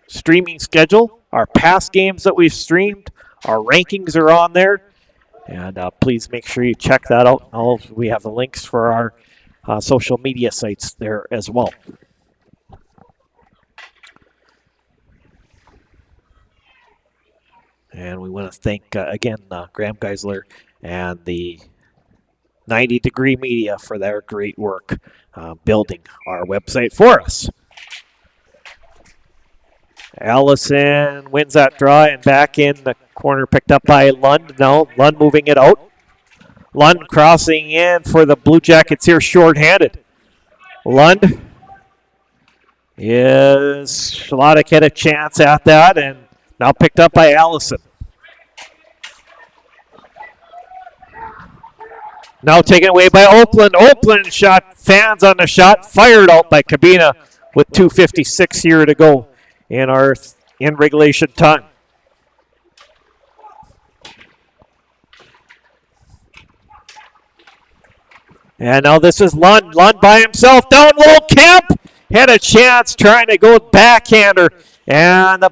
streaming schedule, our past games that we've streamed, our rankings are on there, and please make sure you check that out. We have the links for our social media sites there as well. And we want to thank, again, Graham Geisler and the 90 Degree Media for their great work building our website for us. Allison wins that draw and back in the corner picked up by Lund. Now Lund moving it out. Lund crossing in for the Blue Jackets here shorthanded. Lund is Schlottick had a chance at that and now picked up by Allison. Now taken away by Oakland. Oakland shot, fans on the shot, fired out by Cabina with 2:56 here to go in regulation time. And now this is Lund. Lund by himself down low. Kemp had a chance trying to go backhander. And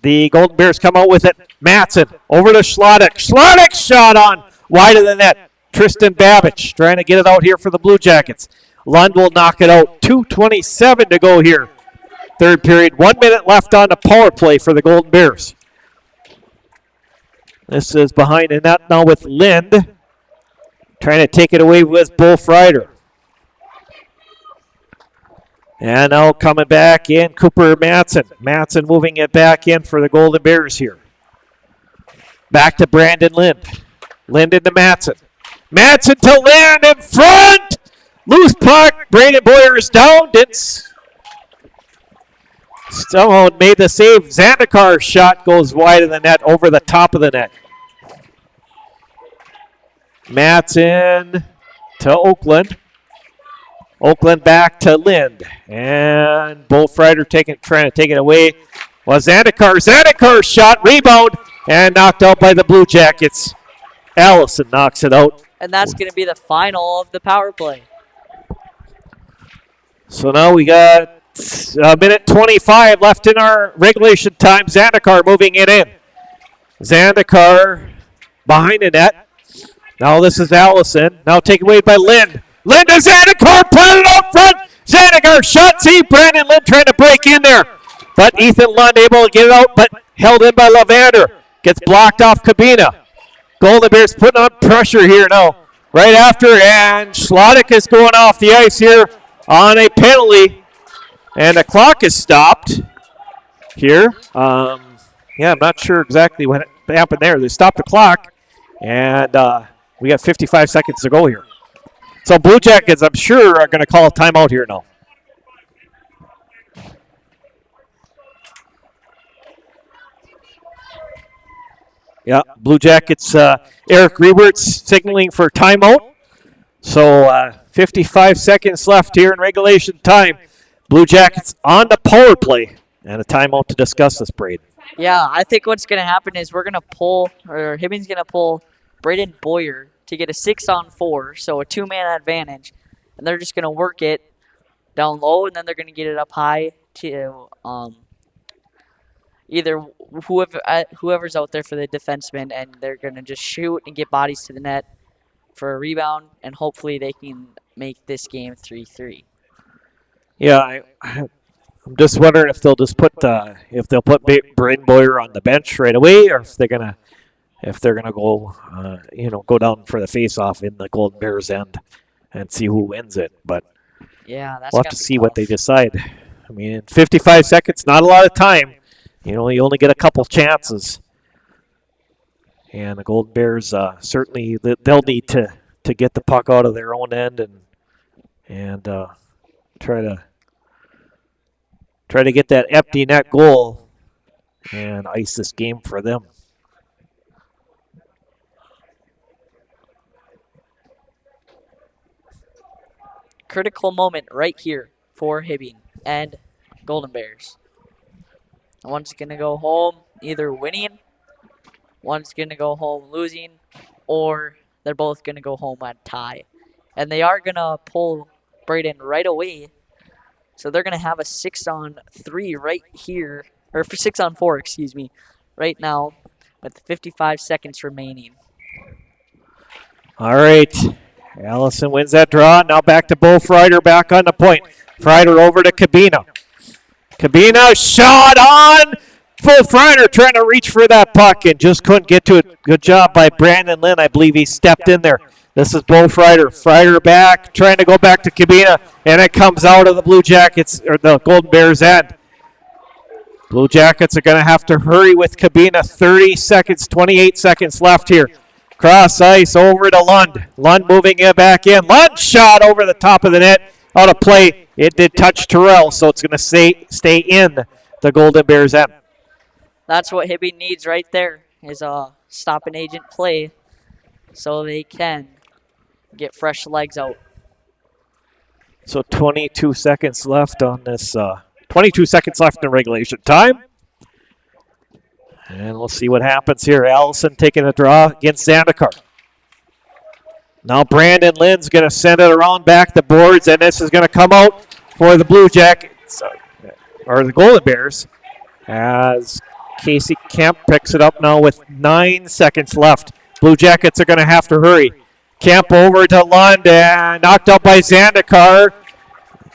the Golden Bears come out with it. Matson over to Schlottick. Schlottick shot on wide of the net. Tristan Babbage trying to get it out here for the Blue Jackets. Lund will knock it out. 2:27 to go here. Third period. 1 minute left on the power play for the Golden Bears. This is behind the net now with Lind. Trying to take it away with Bo Frieder. And now coming back in, Cooper Matson. Matson moving it back in for the Golden Bears here. Back to Brandon Lind. Lind into Matson. Matson to Lind in front! Loose puck. Brandon Boyer is down. Somehow made the save. Zandikar's shot goes wide of the net, over the top of the net. Matson to Oakland. Oakland back to Lind. And Bo Frieder trying to take it away. Was Zandikar. Zandikar's shot, rebound, and knocked out by the Blue Jackets. Allison knocks it out. And that's going to be the final of the power play. So now we got a minute 25 left in our regulation time. Zandikar moving it in. Zandikar behind the net. Now this is Allison. Now taken away by Lind. Lind to Zandikar, planted up front. Zandikar shot. See Brandon Lind trying to break in there. But Ethan Lund able to get it out, but held in by Lavander. Gets blocked off Cabina. Golden Bears putting on pressure here now. Right after, and Schlottick is going off the ice here on a penalty. And the clock is stopped here. I'm not sure exactly what happened there. They stopped the clock, and we got 55 seconds to go here. So Blue Jackets, I'm sure, are going to call a timeout here now. Yeah, Blue Jackets, Eric Rebert's signaling for timeout. So 55 seconds left here in regulation time. Blue Jackets on the power play, and a timeout to discuss this, Braden. Yeah, I think what's going to happen is we're going to pull, or Hibbing's going to pull Braden Boyer to get a 6-on-4, so a two-man advantage. And they're just going to work it down low, and then they're going to get it up high to either whoever's out there for the defenseman, and they're going to just shoot and get bodies to the net for a rebound, and hopefully they can make this game 3-3. Yeah, I'm just wondering if they'll just put Braden Boyer on the bench right away, or if they're gonna go go down for the face-off in the Golden Bears end and see who wins it. But yeah, that's we'll have to see what they decide. I mean, in 55 seconds, not a lot of time. You only get a couple chances. And the Golden Bears certainly they'll need to get the puck out of their own end and try to get that empty net goal and ice this game for them. Critical moment right here for Hibbing and Golden Bears. One's going to go home either winning, one's going to go home losing, or they're both going to go home at tie. And they are going to pull Braden right away. So they're going to have a 6-on-3 right here, or 6-on-4, excuse me, right now with 55 seconds remaining. All right. Allison wins that draw. Now back to Bo Frieder back on the point. Frieder over to Cabina. Cabina shot on. Wolf Ryder trying to reach for that puck and just couldn't get to it. Good job by Brandon Lynn. I believe he stepped in there. This is Wolf Ryder. Ryder back, trying to go back to Cabina, and it comes out of the Blue Jackets, or the Golden Bears' end. Blue Jackets are going to have to hurry with Cabina. 30 seconds, 28 seconds left here. Cross ice over to Lund. Lund moving it back in. Lund shot over the top of the net. Out of play. It did touch Terrell, so it's going to stay in the Golden Bears' end. That's what Hibbing needs right there, is a stopping agent play so they can get fresh legs out. So 22 seconds left on this. 22 seconds left in regulation time. And we'll see what happens here. Allison taking a draw against Zandikar. Now Brandon Lynn's going to send it around back the boards, and this is going to come out for the Blue Jackets, or the Golden Bears, as Casey Kemp picks it up now with 9 seconds left. Blue Jackets are going to have to hurry. Kemp over to Lund, and knocked out by Zandikar.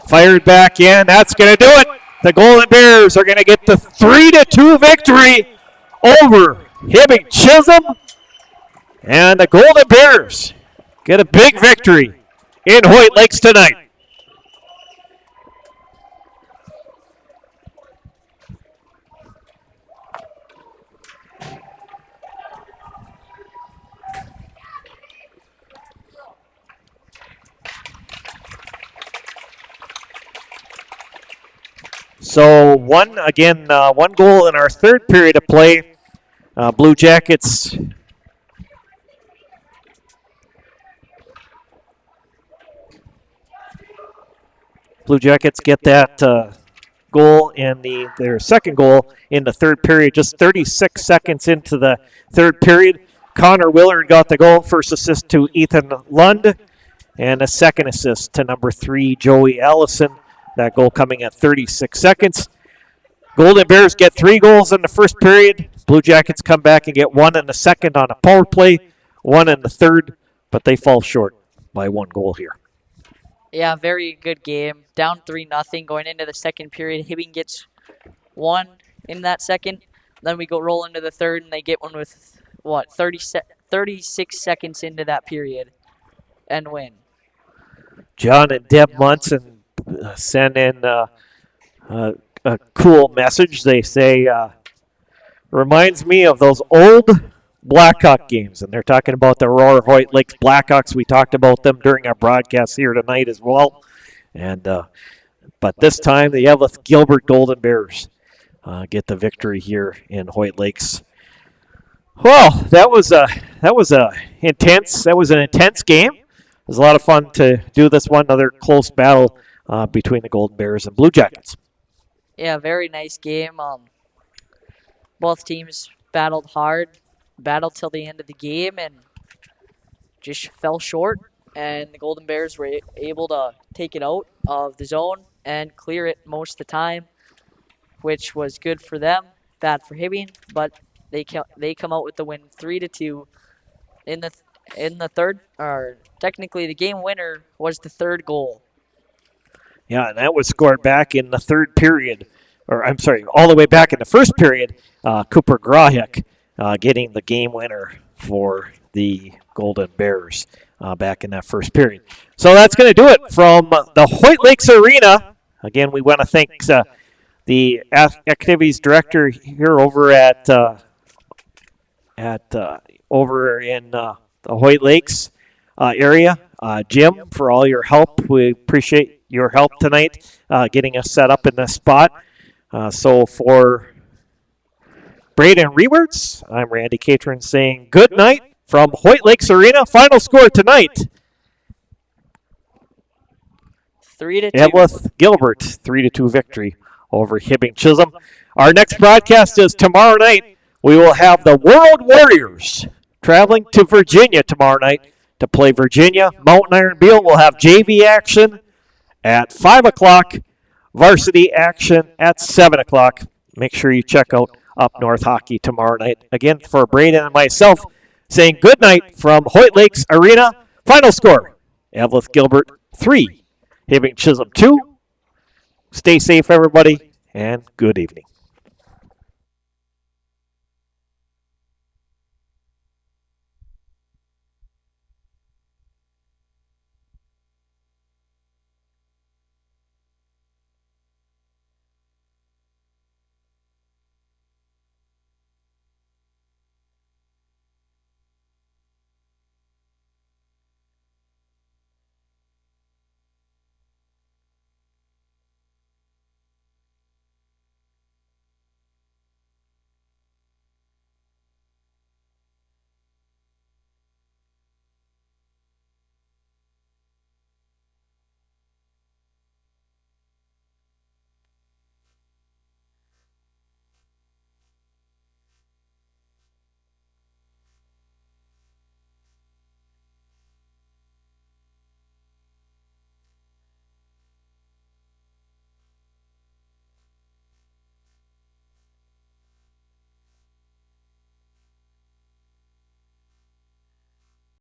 Fired back in. That's going to do it. The Golden Bears are going to get the 3-2 victory over Hibbing Chisholm. And the Golden Bears get a big victory in Hoyt Lakes tonight. So one goal in our third period of play. Blue Jackets get that goal in their second goal in the third period. Just 36 seconds into the third period, Connor Willard got the goal. First assist to Ethan Lund, and a second assist to number 3 Joey Allison. That goal coming at 36 seconds. Golden Bears get 3 goals in the first period. Blue Jackets come back and get 1 in the second on a power play, 1 in the third, but they fall short by 1 goal here. Yeah, very good game. Down 3-0 going into the second period. Hibbing gets 1 in that second. Then we go roll into the third, and they get 1 with, 36 seconds into that period and win. John and Deb Munson send in a cool message. They say, reminds me of those old Blackhawk games, and they're talking about the Aurora Hoyt Lakes Blackhawks. We talked about them during our broadcast here tonight as well. And but this time the Eveleth-Gilbert Golden Bears get the victory here in Hoyt Lakes. Well, that was an intense game. It was a lot of fun to do this one. Another close battle between the Golden Bears and Blue Jackets. Yeah, very nice game. Both teams battled hard, battled till the end of the game, and just fell short. And the Golden Bears were able to take it out of the zone and clear it most of the time, which was good for them, bad for Hibbing. But they come out with the win, 3-2 in the third. Or technically, the game winner was the third goal. Yeah, and that was scored back in the third period, or I'm sorry, all the way back in the first period. Cooper Grahek getting the game winner for the Golden Bears back in that first period. So that's going to do it from the Hoyt Lakes Arena. Again, we want to thank the activities director here over over in the Hoyt Lakes area, Jim, for all your help. We appreciate your help tonight getting us set up in this spot. So for Braden Rewards, I'm Randy Catron saying good night from Hoyt Lakes Arena. Final score tonight, 3-2. Eveleth-Gilbert, 3-2 victory over Hibbing Chisholm. Our next broadcast is tomorrow night. We will have the World Warriors traveling to Virginia tomorrow night to play Virginia. Mountain Iron Beal will have JV action at 5 o'clock, varsity action at 7 o'clock. Make sure you check out Up North Hockey tomorrow night. Again, for Braden and myself, saying good night from Hoyt Lakes Arena. Final score, Eveleth-Gilbert 3, Hibbing Chisholm 2. Stay safe, everybody, and good evening.